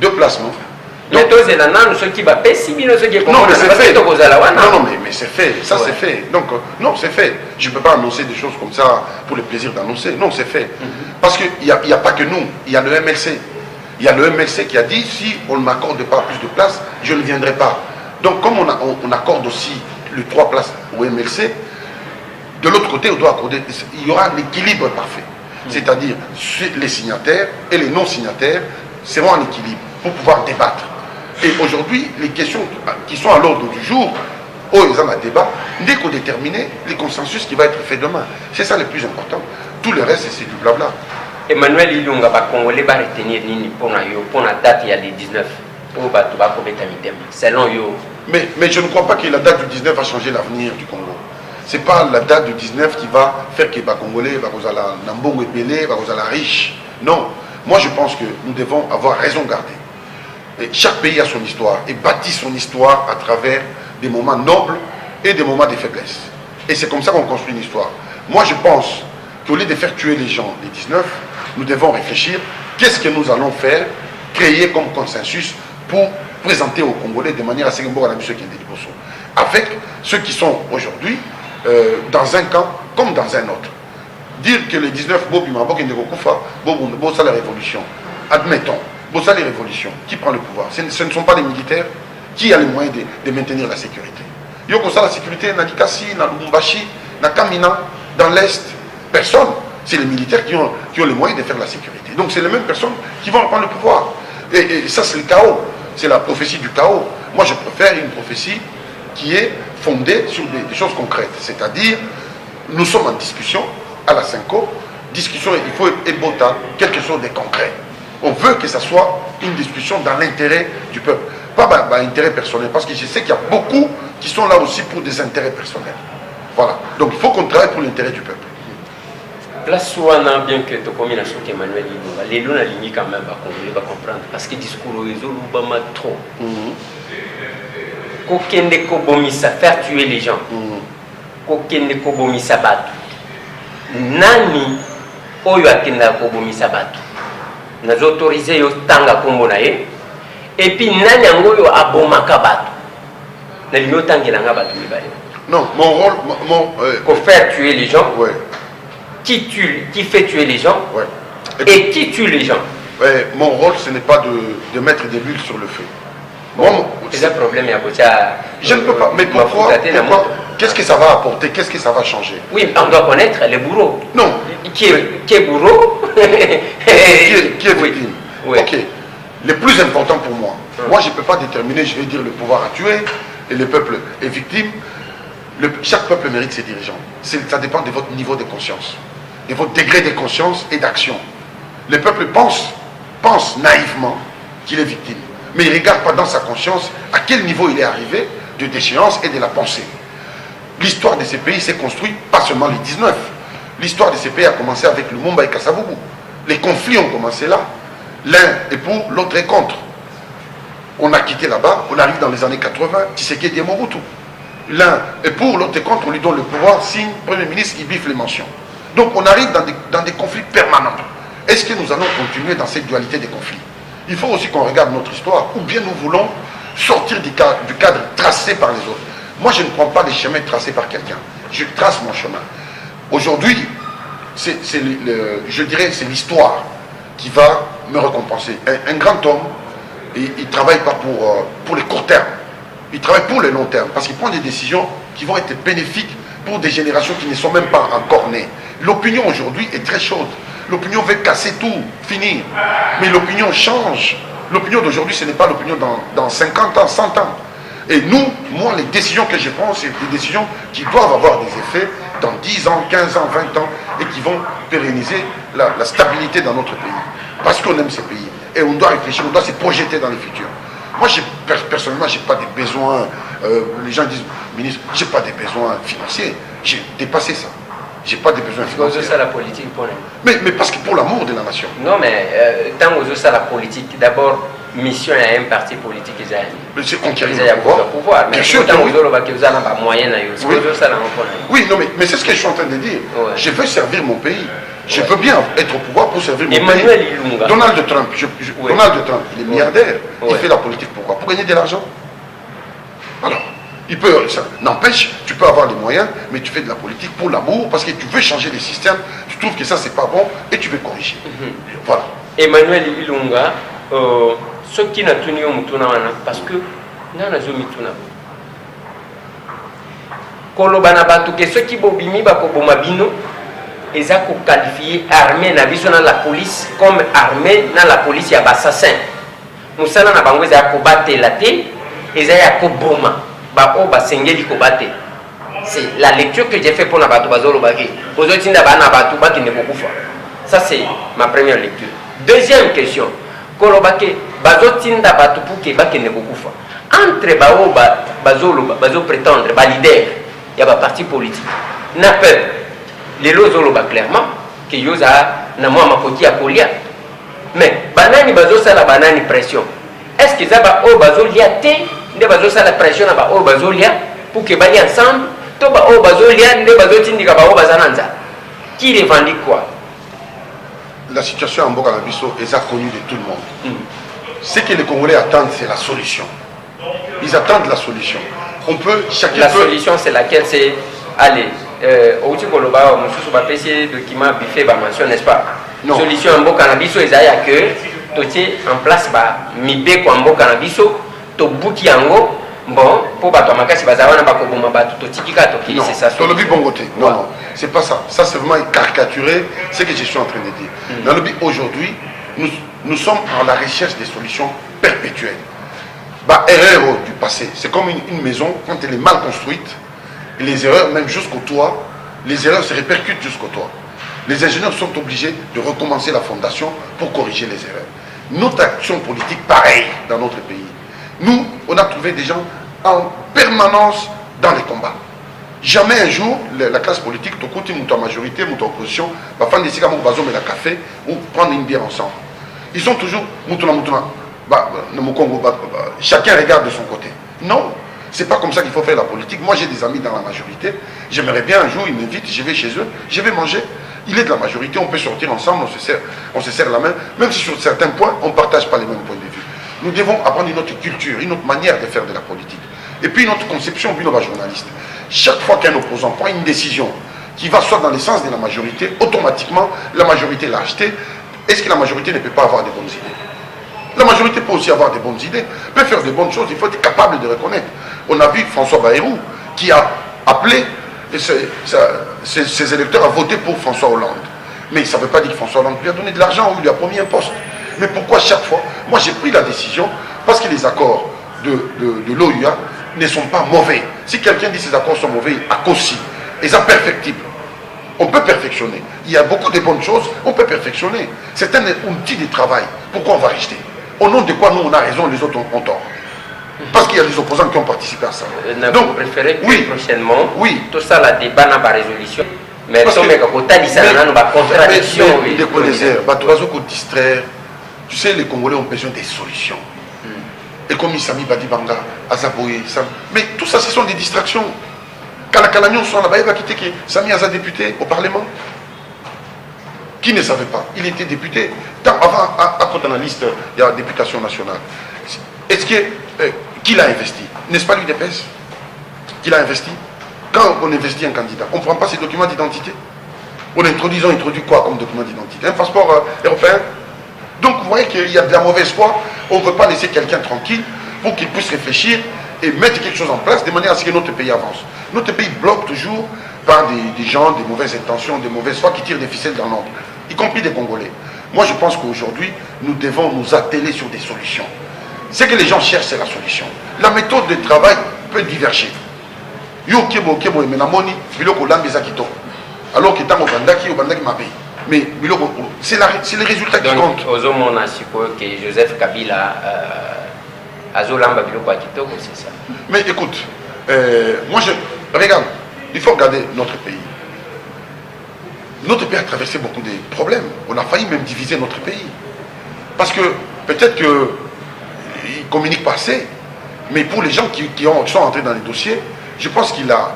2 places, non? Mais toi, c'est là, ceux qui va payer 6 000, ceux qui non, mais c'est fait. Non, mais c'est fait, ça c'est fait. Donc, non, c'est fait. Je ne peux pas annoncer des choses comme ça pour le plaisir d'annoncer. Non, c'est fait. Parce qu'il n'y a pas que nous, il y a le MLC. Il y a le MLC qui a dit, si on ne m'accorde pas plus de places, je ne viendrai pas. Donc, comme on accorde aussi les 3 places au MLC, de l'autre côté, on doit accorder, il y aura l'équilibre parfait. C'est-à-dire, les signataires et les non-signataires seront en équilibre pour pouvoir débattre. Et aujourd'hui, les questions qui sont à l'ordre du jour, ils ont un débat, dès qu'on détermine les consensus qui va être fait demain. C'est ça le plus important. Tout le reste, c'est du blabla. Emmanuel Ilunga, Congolais va retenir pour la date, il y a les 19. Selon yo. Mais je ne crois pas que la date du 19 va changer l'avenir du Congo. Ce n'est pas la date du 19 qui va faire que les Congolais vont riche. Non. Moi, je pense que nous devons avoir raison gardée. Et chaque pays a son histoire et bâtit son histoire à travers des moments nobles et des moments de faiblesse. Et c'est comme ça qu'on construit une histoire. Moi, je pense qu'au lieu de faire tuer les gens les 19, nous devons réfléchir qu'est-ce que nous allons faire, créer comme consensus pour présenter aux Congolais de manière à ce avec ceux qui sont aujourd'hui dans un camp comme dans un autre. Dire que les 19 c'est la révolution. Admettons, c'est la révolution. Qui prend le pouvoir? Ce ne sont pas les militaires. Qui a les moyens de maintenir la sécurité? Yoko ça la sécurité, na Likasi, na Lubumbashi, na Kamina, dans l'Est, personne. C'est les militaires qui ont les moyens de faire la sécurité. Donc c'est les mêmes personnes qui vont prendre le pouvoir. Et ça c'est le chaos. C'est la prophétie du chaos. Moi, je préfère une prophétie qui est fondée sur des choses concrètes. C'est-à-dire, nous sommes en discussion à la Cinco. Discussion, il faut ébota quelque chose de concret. On veut que ça soit une discussion dans l'intérêt du peuple. Pas intérêt personnel, parce que je sais qu'il y a beaucoup qui sont là aussi pour des intérêts personnels. Voilà. Donc il faut qu'on travaille pour l'intérêt du peuple. Place Souana, bien que tu commis la chose Emmanuel Ilunga, les lois limite quand même va comprendre. Parce que le discours est trop. Kokende Kobomisa, faire tuer les gens. Kokende Kobomisa Batu. Nani Oyo Akenda Kobomisa Batu. Nous autorisé yo tanga kombo na ye. Et puis nani angoyo abomaka Batu. Na limi otangela Batu mibale. Non, mon rôle, pour faire tuer les gens. Ouais. Qui fait tuer les gens, ouais. Et qui tue les gens. Ouais, mon rôle, ce n'est pas de mettre des bulles sur le feu. Bon, c'est un problème. Je ne peux pas. Mais pourquoi qu'est-ce que ça va apporter? Qu'est-ce que ça va changer? Oui, on doit connaître les bourreaux. Non. Qui est bourreau qui est victime. Oui. Ok. Le plus important pour moi, moi je ne peux pas déterminer, je vais dire le pouvoir a tué et le peuple est victime. Chaque peuple mérite ses dirigeants. Ça dépend de votre niveau de conscience, de votre degré de conscience et d'action. Le peuple pense naïvement qu'il est victime, mais il ne regarde pas dans sa conscience à quel niveau il est arrivé de déchéance et de la pensée. L'histoire de ces pays s'est construite, pas seulement les 19. L'histoire de ces pays a commencé avec le Mumba et Kasavubu. Les conflits ont commencé là. L'un est pour, l'autre est contre. On a quitté là-bas, on arrive dans les années 80, Tshisekedi et Mobutu. L'un est pour, l'autre est contre, on lui donne le pouvoir, signe, Premier ministre, il biffe les mentions. Donc on arrive dans des conflits permanents. Est-ce que nous allons continuer dans cette dualité des conflits? Il faut aussi qu'on regarde notre histoire, ou bien nous voulons sortir du cadre tracé par les autres. Moi, je ne prends pas les chemins tracés par quelqu'un. Je trace mon chemin. Aujourd'hui, je dirais c'est l'histoire qui va me récompenser. Un grand homme, il ne travaille pas pour les courts termes. Il travaille pour le long terme, parce qu'il prend des décisions qui vont être bénéfiques pour des générations qui ne sont même pas encore nées. L'opinion aujourd'hui est très chaude. L'opinion veut casser tout, finir. Mais l'opinion change. L'opinion d'aujourd'hui, ce n'est pas l'opinion dans 50 ans, 100 ans. Et nous, moi, les décisions que je prends, c'est des décisions qui doivent avoir des effets dans 10 ans, 15 ans, 20 ans, et qui vont pérenniser la stabilité dans notre pays. Parce qu'on aime ces pays. Et on doit réfléchir, on doit se projeter dans le futur. Moi, personnellement, je n'ai pas de besoins. Les gens disent, ministre, je n'ai pas de besoins financiers. J'ai dépassé ça. Je n'ai pas de besoins financiers. C'est ça la politique pour mais parce que pour l'amour de la nation. Non, mais tant que ça la politique, d'abord, mission à un parti politique israélien. Mais c'est conquérir le pouvoir. Mais bien sûr, tant que vous avez un moyen, oui, non, mais c'est ce que je suis en train de dire. Ouais. Je veux servir mon pays. Je veux bien être au pouvoir pour servir mon Emmanuel pays. Ilunga. Donald Trump, Donald Trump, il est milliardaire. Il fait la politique pourquoi? Pour gagner de l'argent. Alors, il peut, ça n'empêche, tu peux avoir les moyens, mais tu fais de la politique pour l'amour, parce que tu veux changer les systèmes, tu trouves que ça c'est pas bon, et tu veux corriger. Voilà. Emmanuel Ilunga, ce qui n'a tenu au Mutuna, parce que n'a pas Mutuna. Kolobana Batuke, ceux qui bobimi bakobomabino, ils ont qualifié armée dans la police comme armée dans la police ya assassin. Musala na bango za ko battre la té, ils ont ko boma, ba o ba sengeli ko battre. C'est la lecture que j'ai fait pour na batu bazolo baki. Ozotinda ba na batu baki ne kokufa. Ça c'est ma première lecture. Deuxième question. Kolobake bazotinda batu pour que baki ne kokufa. Entre ba o ba bazolo bazo prétendre ba leader, il y a ba parti politique. Na peuple les lois clairement que yoza na moi makoti ya kolia mais banani bazo sala banani pression est-ce que ça va o bazo lia té nde bazo sala pression na ba o bazo lia pour que bali ensemble to ba o bazo lia nde bazo tindika ba o bazananza qui revendique quoi? La situation en Mboka Nabiso est connue de tout le monde. Ce que les Congolais attendent, c'est la solution. Ils attendent la solution. On peut la solution c'est laquelle? C'est allez outi koloba mususu ba pesi document bifé ba mention, n'est-ce pas? Non. Solution en Mboka Nabiso ezaya que totie en place ba mibe ko Mboka Nabiso to buki yango bon pour bato makasi bazawana ba ko boma bato to tikika to ki c'est ça. Dans le but bon côté. Non, non, c'est pas ça. Ça c'est vraiment caricaturer ce que je suis en train de dire. Dans le but aujourd'hui, nous sommes à la recherche des solutions perpétuelles. Bah, erreur du passé. C'est comme une maison, quand elle est mal construite, et les erreurs, même jusqu'au toit, les erreurs se répercutent jusqu'au toit. Les ingénieurs sont obligés de recommencer la fondation pour corriger les erreurs. Notre action politique, pareil dans notre pays. Nous, on a trouvé des gens en permanence dans les combats. Jamais un jour, la classe politique, tout côté, la majorité, la opposition, va faire des cigares, la café ou prendre une bière ensemble. Ils sont toujours chacun regarde de son côté. Non, c'est pas comme ça qu'il faut faire la politique. Moi, j'ai des amis dans la majorité. J'aimerais bien un jour, ils m'invitent, je vais chez eux, je vais manger. Il est de la majorité, on peut sortir ensemble, on se serre la main, même si sur certains points, on ne partage pas les mêmes points de vue. Nous devons apprendre une autre culture, une autre manière de faire de la politique. Et puis une autre conception, puis nos journalistes. Chaque fois qu'un opposant prend une décision qui va soit dans le sens de la majorité, automatiquement, la majorité l'a acheté. Est-ce que la majorité ne peut pas avoir de bonnes idées? La majorité peut aussi avoir de bonnes idées, peut faire de bonnes choses, il faut être capable de reconnaître. On a vu François Bayrou qui a appelé ses électeurs à voter pour François Hollande. Mais ça ne veut pas dire que François Hollande lui a donné de l'argent ou lui a promis un poste. Mais pourquoi chaque fois? Moi j'ai pris la décision parce que les accords de l'OUA ne sont pas mauvais. Si quelqu'un dit que ces accords sont mauvais, à cause si, ils sont perfectibles. On peut perfectionner. Il y a beaucoup de bonnes choses, on peut perfectionner. C'est un outil de travail. Pourquoi on va rejeter? Au nom de quoi nous on a raison, les autres ont tort? Parce qu'il y a des opposants qui ont participé à ça. Donc, vous préférez que prochainement, oui, tout ça, la débat n'a pas résolution. Mais parce ça, mais quand on a dit ça, on a une contradiction. Tu sais, les Congolais ont besoin des solutions. Et comme Isami Badibanga, Azaboye, mais tout ça, ce sont des distractions. Quand la Calagnon sont là-bas, il va quitter qui Sami Aza député au Parlement. Qui ne savait pas? Il était député. Avant, à côté de la liste, il y a la députation nationale. Est-ce que qui l'a investi? N'est-ce pas l'UDPS qui l'a investi? Quand on investit un candidat, on ne prend pas ses documents d'identité. On introduit quoi comme document d'identité? Un passeport européen? Donc vous voyez qu'il y a de la mauvaise foi. On ne veut pas laisser quelqu'un tranquille pour qu'il puisse réfléchir et mettre quelque chose en place de manière à ce que notre pays avance. Notre pays bloque toujours par des gens, des mauvaises intentions, des mauvaises foi qui tirent des ficelles dans l'ombre, y compris des Congolais. Moi je pense qu'aujourd'hui, nous devons nous atteler sur des solutions. Ce que les gens cherchent, c'est la solution. La méthode de travail peut diverger. Alors que tant au Bandaki Mabé. Mais c'est les résultats qui comptent. On a supposé que Joseph Kabila a Zolamba Biloko Akitoko, c'est ça. Mais écoute, moi je regarde, il faut regarder notre pays. Notre pays a traversé beaucoup de problèmes. On a failli même diviser notre pays. Parce que peut-être qu'ils ne communiquent pas assez, mais pour les gens qui sont entrés dans les dossiers, je pense qu'il a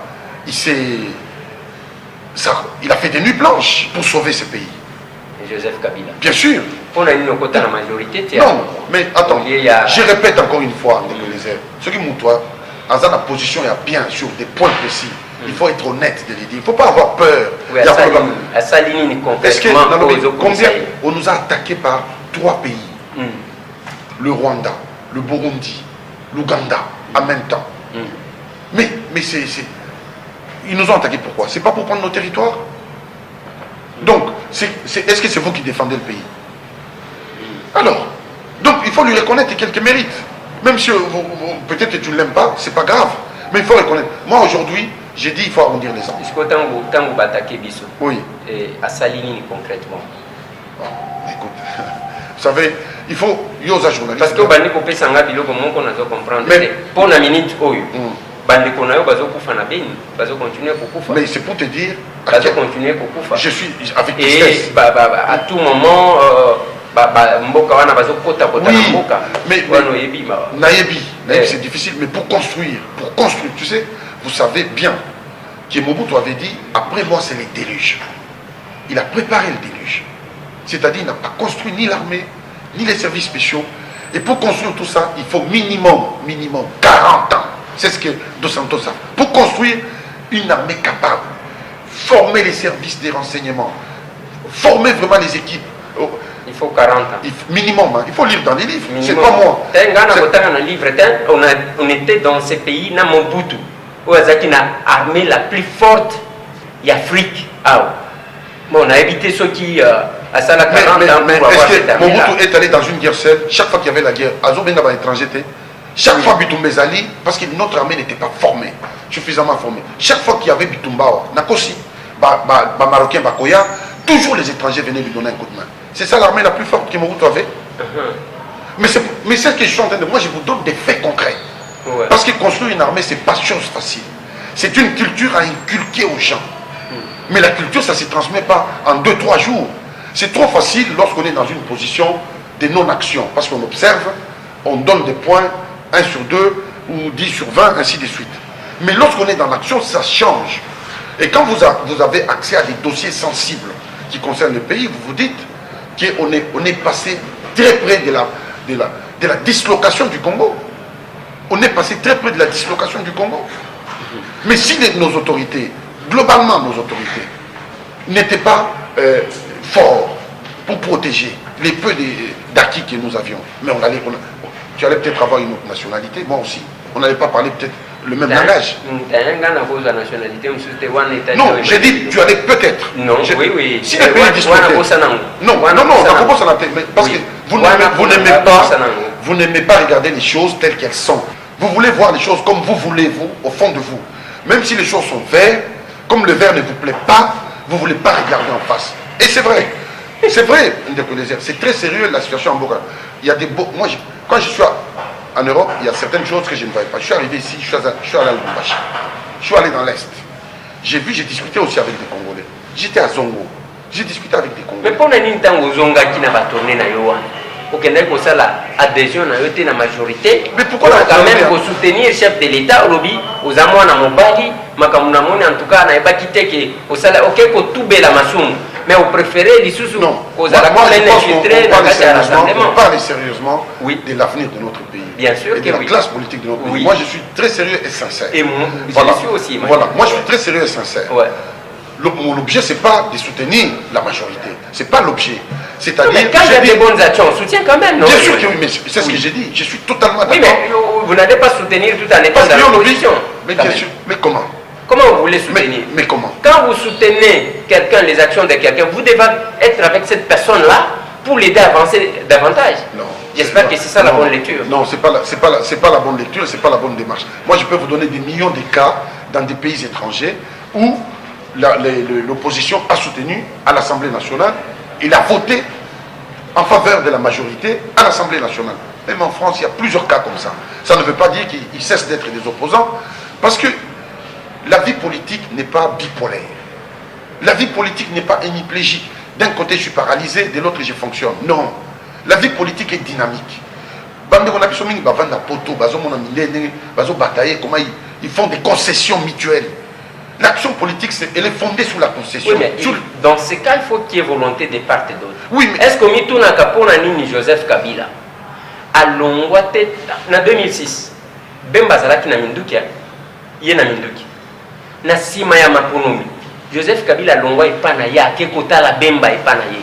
fait des nuits blanches pour sauver ce pays. Joseph Kabila. Bien sûr. On a une quota dans la majorité. Non, mais attends, je répète encore une fois, ce qui m'outoie, dans la position, il y a bien sûr des points précis. Il faut être honnête de les dire. Il ne faut pas avoir peur. Oui, à Saline, est-ce que combien on nous a attaqués par 3 pays, le Rwanda, le Burundi, l'Ouganda, en même temps. Mais ils nous ont attaqués pourquoi? C'est pas pour prendre nos territoires? Donc, est-ce que c'est vous qui défendez le pays? Alors, donc il faut lui reconnaître quelques mérites. Même si peut-être que tu ne l'aimes pas, c'est pas grave. Mais il faut reconnaître. Moi aujourd'hui, j'ai dit il faut arrondir les angles. Est-ce que tant vous attaquez Bissou? Oui. Et à Saline concrètement? Écoute, vous savez, il faut yosa journaliste. Parce que bandi kopé sanga biloko moko na zo comprendre. Mais pour la minute oyo, bandi konayo bazo kufa na beni, bazo continuer kufa. Mais c'est pour te dire, bazo continuer kufa. Je suis avec tristesse. Et à tout moment mboka wana bazo kota kota mboka. Mais nayebi, c'est difficile, mais pour construire, tu sais, vous savez bien que Mobutu avait dit après moi c'est les déluges. Il a préparé le déluge. C'est-à-dire il n'a pas construit ni l'armée, ni les services spéciaux. Et pour construire tout ça, il faut minimum 40 ans. C'est ce que Dos Santos a. Pour construire une armée capable, former les services des renseignements, former vraiment les équipes. Il faut 40 ans. Minimum, hein. Il faut lire dans les livres. C'est pas moi. On était dans ces pays, na Mobutu, où il a armée la plus forte d'Afrique. Bon, on a évité ceux qui à ça la 40 ans mais est-ce que Mobutu est allé dans une guerre seule? Chaque fois qu'il y avait la guerre, Azo Benga va étranger, Chaque fois Bitumba Zali, parce que notre armée n'était pas formée, suffisamment formée. Chaque fois qu'il y avait Bitumba, Nakosi, Marocain, Bakoya, toujours les étrangers venaient lui donner un coup de main. C'est ça l'armée la plus forte que Mobutu avait. Mais c'est ce que je suis en train de... Moi, je vous donne des faits concrets. Ouais. Parce que construire une armée, c'est pas chose facile. C'est une culture à inculquer aux gens. Mais la culture, ça ne se transmet pas en 2-3 jours. C'est trop facile lorsqu'on est dans une position de non-action. Parce qu'on observe, on donne des points, 1 sur 2 ou 10 sur 20, ainsi de suite. Mais lorsqu'on est dans l'action, ça change. Et quand vous avez accès à des dossiers sensibles qui concernent le pays, vous vous dites qu'on est passé très près de la dislocation du Congo. On est passé très près de la dislocation du Congo. Mais si nos autorités, globalement nos autorités, n'étaient pas forts pour protéger les peu d'acquis que nous avions, mais tu allais peut-être avoir une autre nationalité, moi aussi. On n'allait pas parler peut-être le même langage. Non, j'ai dit, tu allais peut-être. Non, oui. Si les pays disloqués... Non, parce que vous n'aimez pas regarder les choses telles qu'elles sont. Vous voulez voir les choses comme vous voulez, vous, au fond de vous. Même si les choses sont vertes, comme le vert ne vous plaît pas, vous ne voulez pas regarder en face. Et c'est vrai. C'est vrai, c'est très sérieux la situation en Boga. Il y a des moi, quand je suis en Europe, il y a certaines choses que je ne voyais pas. Je suis arrivé ici, je suis allé à Lubumbashi. Je suis allé dans l'Est. J'ai discuté aussi avec des Congolais. J'étais à Zongo. J'ai discuté avec des Congolais. Mais pour l'instant, Zonga qui n'a pas tourné dans Yohan. Pour qu'il y ait adhésion à la majorité. Mais pourquoi quand même pour soutenir le chef de l'État, aux Amouans à Mobali, Makamunamoni en tout cas, n'a pas quitté que au salaire, ok, pour tout la masoum. Mais vous préférez les sous-sous. Non, aux moi je parle sérieusement de l'avenir de notre pays. Bien sûr et de la classe politique de notre pays. Moi je suis très sérieux et sincère. Et moi, voilà. je suis aussi. Voilà, moi je suis très sérieux et sincère. Ouais. Mon objet, c'est pas de soutenir la majorité. C'est pas l'objet. C'est-à-dire. Mais quand il y a des bonnes actions, on soutient quand même, non? Bien sûr que oui, mais c'est ce que j'ai dit. Je suis totalement d'accord. Oui, mais vous n'allez pas soutenir tout en étant dans l'opposition. Mais bien sûr. Mais comment? Comment vous voulez soutenir? Mais comment? Quand vous soutenez quelqu'un, les actions de quelqu'un, vous devez être avec cette personne-là pour l'aider à avancer davantage. Non. J'espère que c'est ça la bonne lecture. Non, c'est pas la bonne lecture, c'est pas la bonne démarche. Moi, je peux vous donner des millions de cas dans des pays étrangers où l'opposition a soutenu à l'Assemblée nationale, il a voté en faveur de la majorité à l'Assemblée nationale. Même en France, il y a plusieurs cas comme ça. Ça ne veut pas dire qu'ils cessent d'être des opposants, parce que la vie politique n'est pas bipolaire. La vie politique n'est pas hémiplégique. D'un côté, je suis paralysé, de l'autre, je fonctionne. Non. La vie politique est dynamique. Ils font des concessions mutuelles. L'action politique, elle est fondée sur la concession. Oui, mais dans ce cas, il faut qu'il y ait volonté de part et d'autre. Oui, mais... Est-ce que Mituna Kapona Nini Joseph Kabila a l'ongwate en 2006 Bemba Zalaki na Minduki, il na Minduki. Na Sima ya Maponomi. Joseph Kabila longwa epana ya kekota la Bemba epana ye.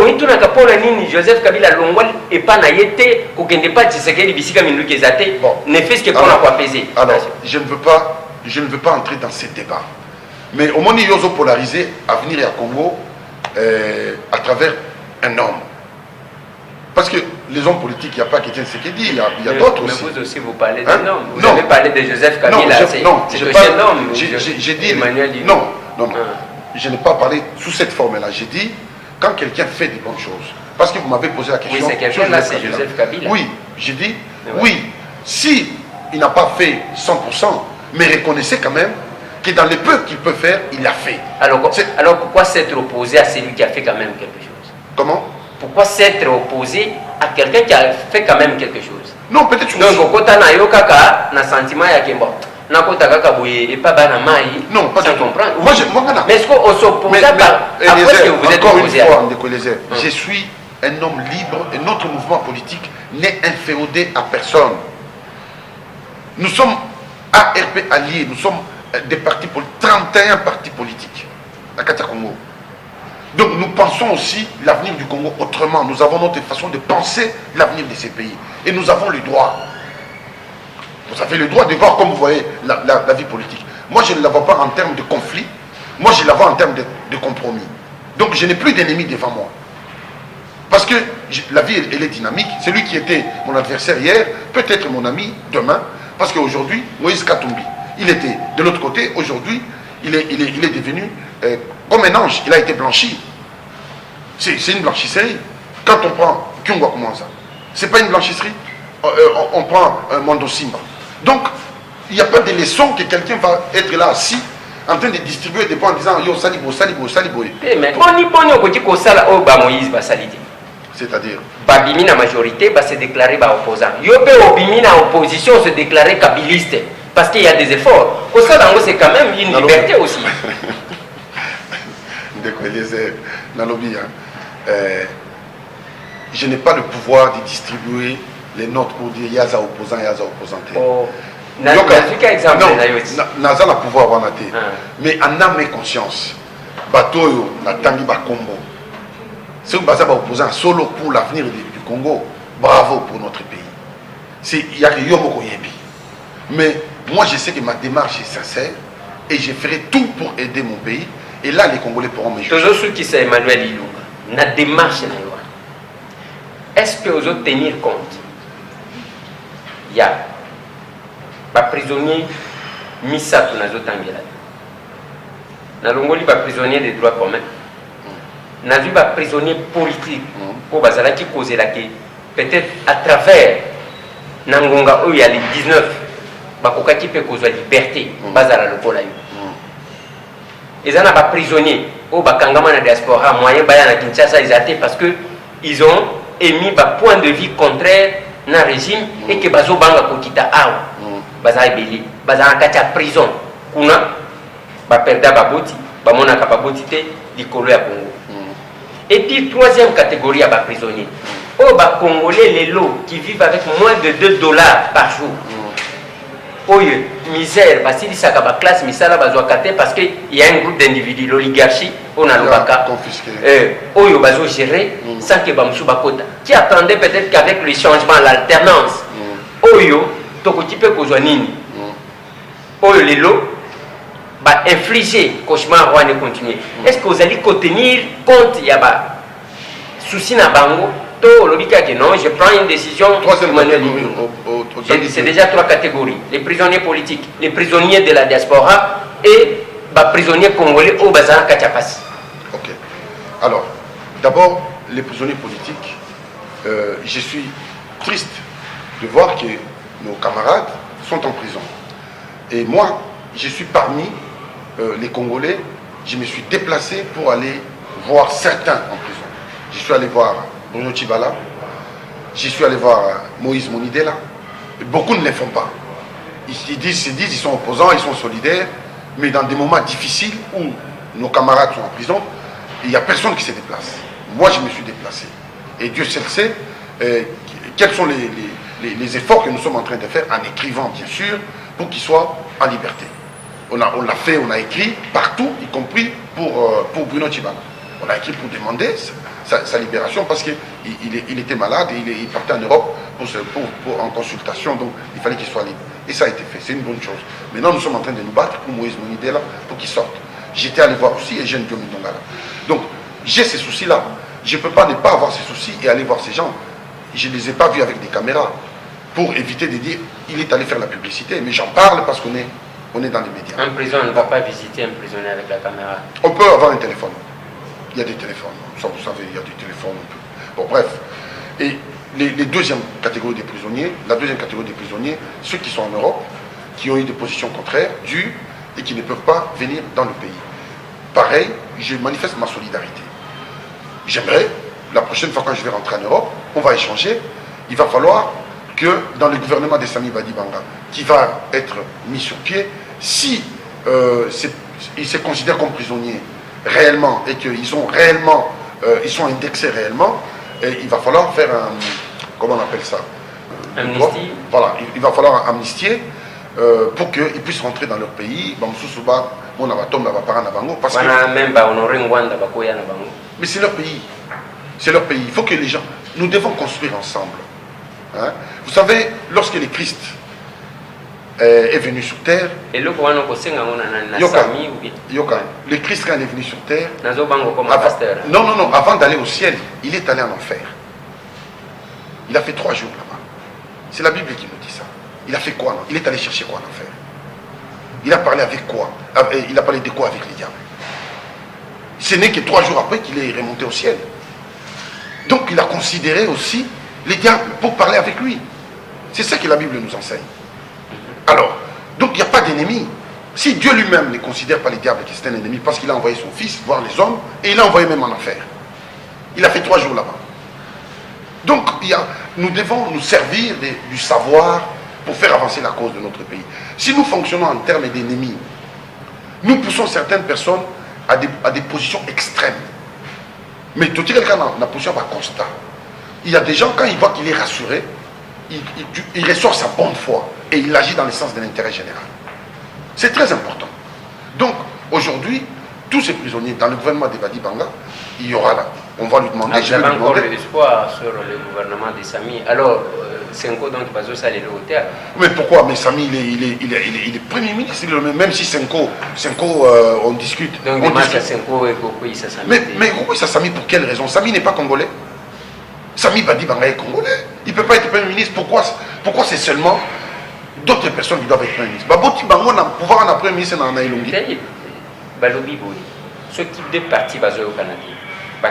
Mituna Kapona Nini Joseph Kabila longwa epana yete kokende pa Tshisekedi bisika Minduki ezate. Ne fait ce que pour apaiser. Alors, je ne veux pas entrer dans ces débats. Mais au moins, il y a polarisé à venir à Congo à travers un homme. Parce que les hommes politiques, il n'y a pas qu'Étienne Tshisekedi, il y a d'autres aussi. Mais vous aussi, vous parlez d'un homme. Vous avez parlé de Joseph Kabila. C'est aussi un homme. J'ai dit... Emmanuel Dino. Non. Je n'ai pas parlé sous cette forme-là. J'ai dit, quand quelqu'un fait des bonnes choses. Parce que vous m'avez posé la question... Oui, c'est quelqu'un-là, c'est Joseph Kabila. Oui, j'ai dit, oui. Si il n'a pas fait 100%, mais reconnaissez quand même que dans les peu qu'il peut faire, il l'a fait. Alors pourquoi s'être opposé à celui qui a fait quand même quelque chose? Comment? Pourquoi s'être opposé à quelqu'un qui a fait quand même quelque chose? Non, peut-être... Donc, quand on a eu un sentiment, il y a non, pas du tout. Mais est-ce qu'on s'oppose après que vous êtes opposé? Je suis un homme libre et notre mouvement politique n'est inféodé à personne. Nous sommes ARP alliés, nous sommes des partis politiques, 31 partis politiques à Kata Congo. Donc nous pensons aussi l'avenir du Congo autrement. Nous avons notre façon de penser l'avenir de ces pays. Et nous avons le droit. Vous avez le droit de voir comme vous voyez la vie politique. Moi je ne la vois pas en termes de conflit. Moi je la vois en termes de compromis. Donc je n'ai plus d'ennemis devant moi. Parce Parce que la vie, elle est dynamique. Celui qui était mon adversaire hier peut être mon ami demain. Parce qu'aujourd'hui, Moïse Katumbi, il était de l'autre côté. Aujourd'hui, il est devenu comme un ange. Il a été blanchi. C'est une blanchisserie. Quand on prend Kyungwa, comment ça? C'est pas une blanchisserie. On prend Mondo Simba. Donc, il n'y a pas de leçon que quelqu'un va être là assis en train de distribuer des points en disant yo salibo, salibo, salibo. Mais boni okoti kosala o ba Moïse ba salite. C'est-à-dire Babimi na majorité va se déclarer ba opposant. Yo pe obimi na opposition se déclarer kabiliste parce qu'il y a des efforts. Kosala c'est quand même une liberté aussi. Je n'ai pas le pouvoir de distribuer les notes pour dire Yaza opposant, Yaza opposanté. Oh. Donc, Naza n'a pouvoir avoir naté. Mais en âme et conscience, Batoyo, Natangi Bakombo, c'est un bazar opposant solo pour l'avenir du Congo. Bravo pour notre pays. Il y a que Yomoko Yebi. Mais moi, je sais que ma démarche est sincère et je ferai tout pour aider mon pays. Et là, les Congolais pourront me juger. Toujours ceux qui sont Emmanuel Ilunga, na démarche, est-ce que vous allez tenir compte? Il y a des prisonniers Misato Nazotangela. Nalongoli ba prisonnier des droits communs. Nazu ba prisonnier politique. Pour bazala qui cause la qui peut-être à travers Nangonga où il y a les 19 bakoka qui peut causer la liberté bazala lokola yo. Ils ont ba prisonniers au bakangama na diaspora moyen baya na Kinshasa ils attaquent parce que ils ont émis ba point de vue contraire na régime et que bazo banga kokita awa baza ebeli baza na kati ya prison kuna baperda baboti bamonaka baboti te likolo ya Congo. Et puis troisième catégorie ya baprisonniers oyo bacongolais lelo qui vivent avec moins de $2 par jour oyo misère basilisaka baclasse misala bazwaka te parce que il y a un groupe d'individus l'oligarchie oyo nalobaka oyo bazogérer sans que bamosusu bakota qui attendait peut-être qu'avec le changement l'alternance oyo tokoki mpe kozwa nini oyo lelo infliger cauchemar wana continuer. Est-ce que vous allez contenir compte ya ba souci na bango to lobika que non je prends une décision. C'est déjà 3 catégories: les prisonniers politiques, les prisonniers de la diaspora et les prisonniers congolais au bazar Kachapasi. Ok. Alors, d'abord, les prisonniers politiques, je suis triste de voir que nos camarades sont en prison. Et moi, je suis parmi les Congolais, je me suis déplacé pour aller voir certains en prison. Je suis allé voir Bruno Tshibala, je suis allé voir Moïse Monidela. Beaucoup ne les font pas. Ils disent, ils sont opposants, ils sont solidaires, mais dans des moments difficiles où nos camarades sont en prison, il n'y a personne qui se déplace. Moi, je me suis déplacé. Et Dieu seul sait quels sont les efforts que nous sommes en train de faire en écrivant, bien sûr, pour qu'ils soient en liberté. On l'a fait, on a écrit partout, y compris pour Bruno Tshibala. On a écrit pour demander sa libération parce qu'il était malade et il partait en Europe en consultation, donc il fallait qu'il soit libre. Et ça a été fait, c'est une bonne chose. Maintenant, nous sommes en train de nous battre pour Moïse Monidela, pour qu'il sorte. J'étais allé voir aussi Eugène Diomé Ndongala. Donc, j'ai ces soucis-là. Je ne peux pas ne pas avoir ces soucis et aller voir ces gens. Je ne les ai pas vus avec des caméras pour éviter de dire il est allé faire la publicité. Mais j'en parle parce qu'on est dans les médias. Un prison ne va pas visiter un prisonnier avec la caméra. On peut avoir un téléphone. Il y a des téléphones. Ça, vous savez, il y a des téléphones. Bon, bref. Et les deuxième catégorie des prisonniers, la deuxième catégorie des prisonniers, ceux qui sont en Europe, qui ont eu des positions contraires, dures, et qui ne peuvent pas venir dans le pays. Pareil, je manifeste ma solidarité. J'aimerais, la prochaine fois quand je vais rentrer en Europe, on va échanger. Il va falloir que dans le gouvernement de Sami Badibanga, qui va être mis sur pied, si ils se considèrent comme prisonniers réellement et qu'ils sont réellement, ils sont indexés réellement, et il va falloir faire un, comment on appelle ça, amnistie. Voilà, il va falloir amnistier pour qu'ils puissent rentrer dans leur pays. Parce que, mais c'est leur pays. C'est leur pays. Il faut que les gens... Nous devons construire ensemble. Hein? Vous savez, lorsque les Christ est venu sur terre, eloko wana kosenga ngona na Yoka. Sami ou bien Yoka, le Christ quand il est venu sur terre, nazo bango comme avant- pasteur. non, non, non, avant d'aller au ciel, il est allé en enfer. Il a fait 3 jours là-bas. C'est la Bible qui nous dit ça. Il a fait quoi? Non? Il est allé chercher quoi en enfer? Il a parlé avec quoi? Il a parlé de quoi avec les diables? Ce n'est que 3 jours après qu'il est remonté au ciel. Donc il a considéré aussi les diables pour parler avec lui. C'est ça que la Bible nous enseigne. Alors, donc il n'y a pas d'ennemi. Si Dieu lui-même ne considère pas les diables que c'est un ennemi, parce qu'il a envoyé son fils voir les hommes, et il l'a envoyé même en enfer. Il a fait 3 jours là-bas. Donc nous devons nous servir du savoir pour faire avancer la cause de notre pays. Si nous fonctionnons en termes d'ennemis, nous poussons certaines personnes à des positions extrêmes. Mais tout quelqu'un dans la position va constat. Il y a des gens, quand ils voient qu'il est rassuré, il ressort sa bonne foi et il agit dans le sens de l'intérêt général. C'est très important. Donc, aujourd'hui, tous ces prisonniers dans le gouvernement d'Ebadi Banga, il y aura là. On va lui demander. Vous avez encore de l'espoir sur le gouvernement de Sami. Alors, Senko, donc, ça les au théâtre. Mais pourquoi? Mais Sami, il est Premier ministre. Même si Senko on discute. Donc, on discute. Senko et Kokoï, ça Sami. Mais pourquoi ça Sami, pour quelle raison? Sami n'est pas congolais. Sami Badi Banga est congolais. Il ne peut pas être Premier ministre. Pourquoi c'est seulement d'autres personnes qui doivent être Premier ministre? Baboti Bango n'a pouvoir en Premier ministre dans Naïlongi. Balobi Boy, ce type de parti basé au Canada,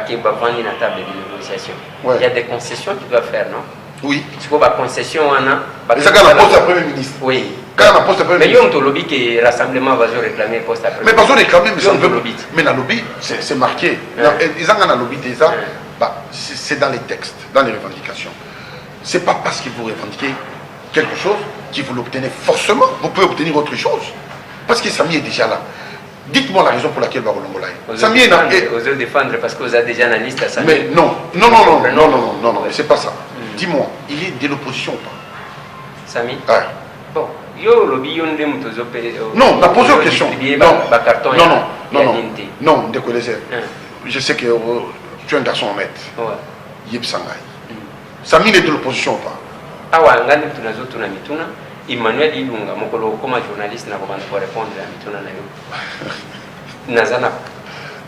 qui va prendre une table de négociation. Ouais. Il y a des concessions qu'il doit faire, non? Oui. Si vous avez concession, on a. Et ça, quand on a poste à Premier ministre. Oui. Quand on a poste à Premier Mais il y ministre. a un lobby qui est rassemblement va réclamer poste à Premier Mais ministre. pas réclamer, mais ça ne Dans veut le lobby. Mais dans le lobby, c'est marqué. Ouais. Ils ont un lobby déjà, Ouais. c'est dans les textes, dans les revendications. C'est pas parce que vous revendiquez quelque chose que vous l'obtenez forcément. Vous pouvez obtenir autre chose. Parce que Sami est déjà là. Dites-moi la raison pour laquelle Babolongola est. Sami est là. Osez défendre parce que vous avez déjà une liste à Sami. Mais non, c'est pas ça. Dis-moi, il est de l'opposition ou pas? Sami. Ah. Bon, yo lobby yo ndé mutozo pe. Non, on a posé une question. Non, je sais que tu es un garçon honnête. Ouais. Yeb Sangai. Sami est de l'opposition ou pas? Awa ngani tunazo tuna mituna. Emmanuel Ilunga mokolo comme journaliste na ko répondre à mituna na yo. Nazana.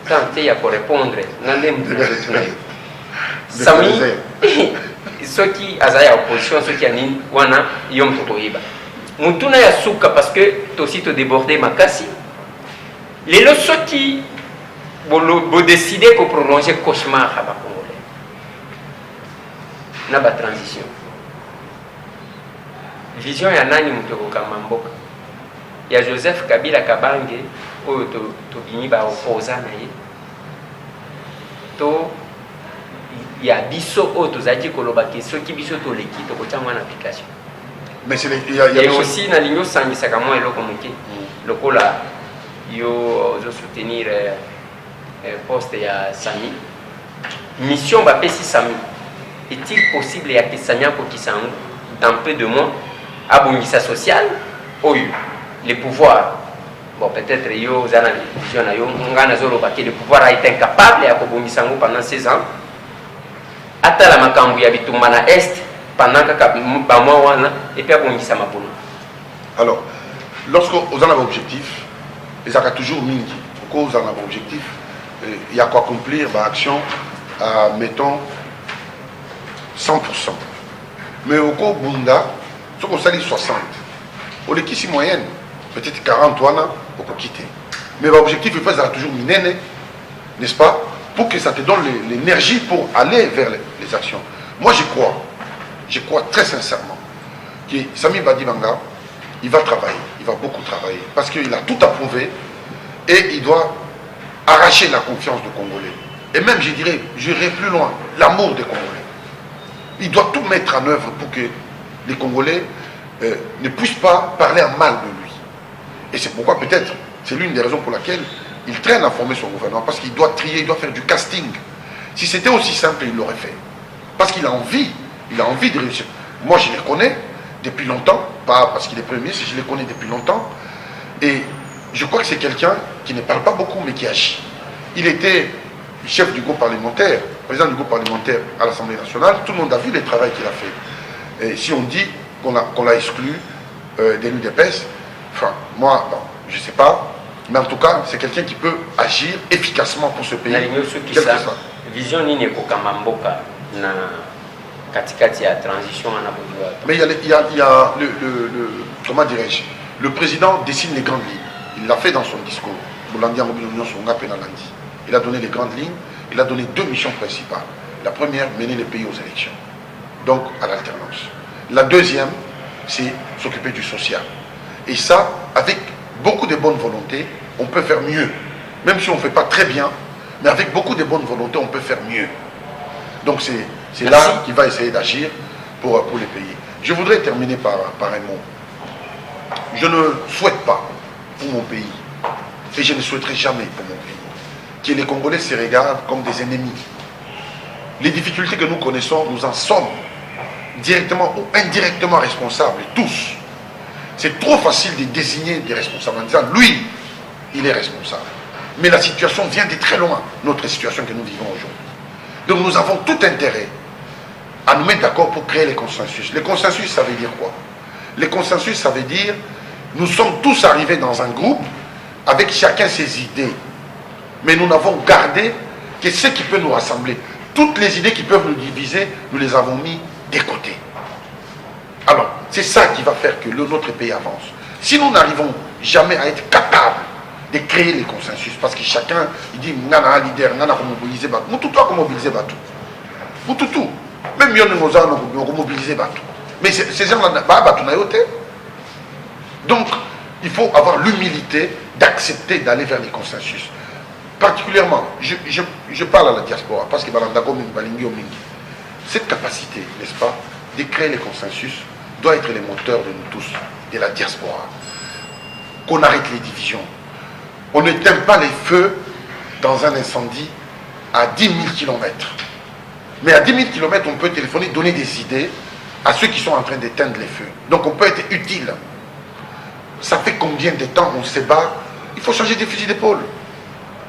Tant ya ko répondre ngande mutunazo tuna yo. Sami ceux qui azaya opposition ceux qui anini wana yom tokoyiba. Mutuna ya suka parce que aussi te déborder makasi. Les ceux qui vont décider de prolonger cauchemar à la Congolais. Na ba transition. Vision ya nani mutoko kamamboka. Ya Joseph Kabila Kabange oyo to bini ba opposa na ye. To ya biso oyo tozaki koloba ke soki biso toleki tokotya en application. Mais et aussi na lingo sangisaka mwa eloko moke lokola yo zo soutenir poste ya Sami mission bapesi Sami est-il possible ya que Sami akokisa yango dans peu de mois abongisa social oyo les pouvoirs bon peut-être yo zana vision na yo ngana zoloba ke le pouvoir a été incapable ya kobongisa yango pendant 16 ans atala makambo ya bitumba na est pendant que et puis abongisa mabono. Alors, lorsque vous en avez objectif, ils ont toujours mingi. Pourquoi vous en avez objectif? Il y a quoi accomplir l'action à, mettons, 100%. Mais au cours Bunda, ce qu'on s'allie 60. Au l'équipe si moyenne, peut-être 40 ans, on peut quitter. Mais l'objectif, il faut toujours miner, n'est-ce pas? Pour que ça te donne l'énergie pour aller vers les actions. Moi, je crois très sincèrement que Sami Badi Banga, il va travailler, il va beaucoup travailler, parce qu'il a tout approuvé et il doit arracher la confiance des Congolais. Et même, je dirais, j'irai plus loin, l'amour des Congolais. Il doit tout mettre en œuvre pour que les Congolais ne puissent pas parler en mal de lui. Et c'est pourquoi peut-être, c'est l'une des raisons pour laquelle il traîne à former son gouvernement, parce qu'il doit trier, il doit faire du casting. Si c'était aussi simple, il l'aurait fait. Parce qu'il a envie de réussir. Moi, je les connais depuis longtemps, pas parce qu'il est Premier ministre, je les connais depuis longtemps. Et je crois que c'est quelqu'un qui ne parle pas beaucoup, mais qui agit. Il était chef du groupe parlementaire, président du groupe parlementaire à l'Assemblée nationale. Tout le monde a vu le travail qu'il a fait. Et si on dit qu'on l'a exclu, des l'UDPS. Enfin, moi, bon, je ne sais pas, mais en tout cas, c'est quelqu'un qui peut agir efficacement pour ce pays. Quel que soit. Vision nini kokamba mboka na katikati ya transition en Abodoua. Mais il y a comment dirais-je, le président dessine les grandes lignes. Il l'a fait dans son discours. Il a donné les grandes lignes. Il a donné 2 missions principales. La première, mener les pays aux élections, donc à l'alternance. La deuxième, c'est s'occuper du social. Et ça, avec beaucoup de bonne volonté, on peut faire mieux. Même si on ne fait pas très bien, mais avec beaucoup de bonne volonté, on peut faire mieux. Donc c'est là qu'il va essayer d'agir pour les pays. Je voudrais terminer par un mot. Je ne souhaite pas pour mon pays, et je ne souhaiterai jamais pour mon pays, que les Congolais se regardent comme des ennemis. Les difficultés que nous connaissons, nous en sommes directement ou indirectement responsables, tous. C'est trop facile de désigner des responsables en disant, lui, il est responsable. Mais la situation vient de très loin, notre situation que nous vivons aujourd'hui. Donc nous avons tout intérêt à nous mettre d'accord pour créer les consensus. Les consensus, ça veut dire quoi? Les consensus, ça veut dire, nous sommes tous arrivés dans un groupe avec chacun ses idées. Mais nous n'avons gardé que ce qui peut nous rassembler. Toutes les idées qui peuvent nous diviser, nous les avons mis de côté. Alors, c'est ça qui va faire que notre pays avance. Si nous n'arrivons jamais à être capables de créer les consensus, parce que chacun, il dit, nana leader, nana mobiliser Batou. Nous tout mobiliser Batou. Nous tout. Même nous avons mobilisé Batou. Mais ces gens-là, Batou n'a pas. Donc, il faut avoir l'humilité d'accepter d'aller vers les consensus. Particulièrement, je parle à la diaspora, parce que cette capacité, n'est-ce pas, de créer les consensus doit être le moteur de nous tous, de la diaspora. Qu'on arrête les divisions. On n'éteint pas les feux dans un incendie à 10 000 km. Mais à 10 000 km, on peut téléphoner, donner des idées à ceux qui sont en train d'éteindre les feux. Donc on peut être utile. Ça fait combien de temps on se bat? Il faut changer des fusils d'épaule.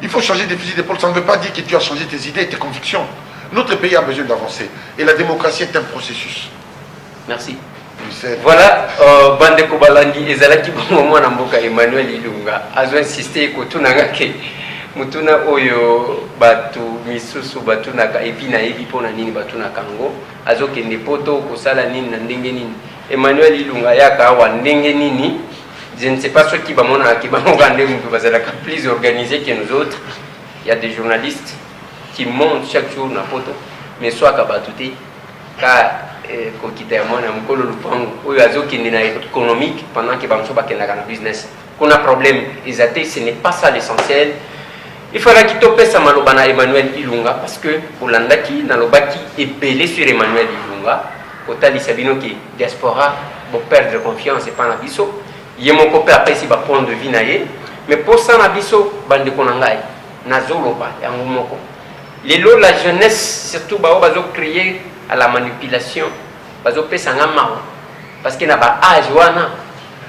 Il faut changer des fusils d'épaule. Ça ne veut pas dire que tu as changé tes idées et tes convictions. Notre pays a besoin d'avancer. Et la démocratie est un processus. Merci. Voilà, Bandeko Balandi, ezalaki bongo na mboka Emmanuel Ilunga. Azo insister ko tunanga ke mutuna oyo batu misusu batunaka epi na ebi pona nini batunaka ngo. Azo kende poto kosala nini na ndenge nini. Emmanuel Ilunga yaka wa ndenge nini. Je ne sais pas ce qui va mon plus organisé que nous autres. Il y a des journalistes qui montent chaque jour na photo, mais soit kabatouté, ka kokitamo na mukolo lupango, ou azo qui n'est économique pendant que bamso ba kenaka na business. Qu'on a problème, isaté, ce n'est pas ça l'essentiel. Il faudra qu'il tope sa malobana Emmanuel Ilunga parce que pour l'andaki na lobaki est belé sur Emmanuel Ilunga. Otali sabino qui diaspora pour perdre confiance et pas na biso. Yemo ko pe après si ba point de vue na ye, mais pour ça na biso bande ko nangai na zoloba yango moko. Lelo la jeunesse surtout ba bazo créer à la manipulation, bazo pesa ngama parce que na ba âge wana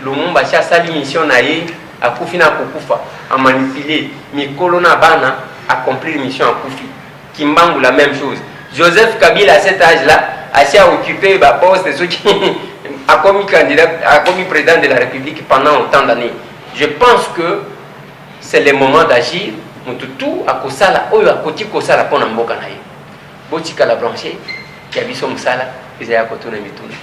lumumba cha sali mission na ye akufi na kokufa a manipuler mikolo na bana accomplir mission akufi. Kimbangu la même chose. Joseph Kabila à cet âge là a s'est occupé ba poste de ceux qui a commis candidat, a commis président de la République pendant autant d'années. Je pense que c'est le moment d'agir. Mututu a kosala oyo a koti kosala pona mboka na ye. Botika la branché qui a biso musala ezaya kotuna mituna.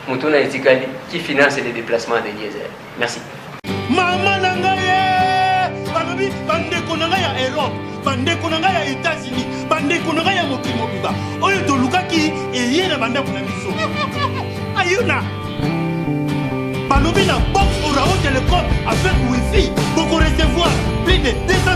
Mutuna etikali qui finance les déplacements de diesel. Merci. Mama nangaye balobi bande konanga ya Europe, bande konanga ya États-Unis, bande konanga ya mokimo biba. Oyo to lukaki eyena bande kuna biso. Ayuna Balobi na box Orao Telecom avec Wi-Fi pour recevoir plus de 200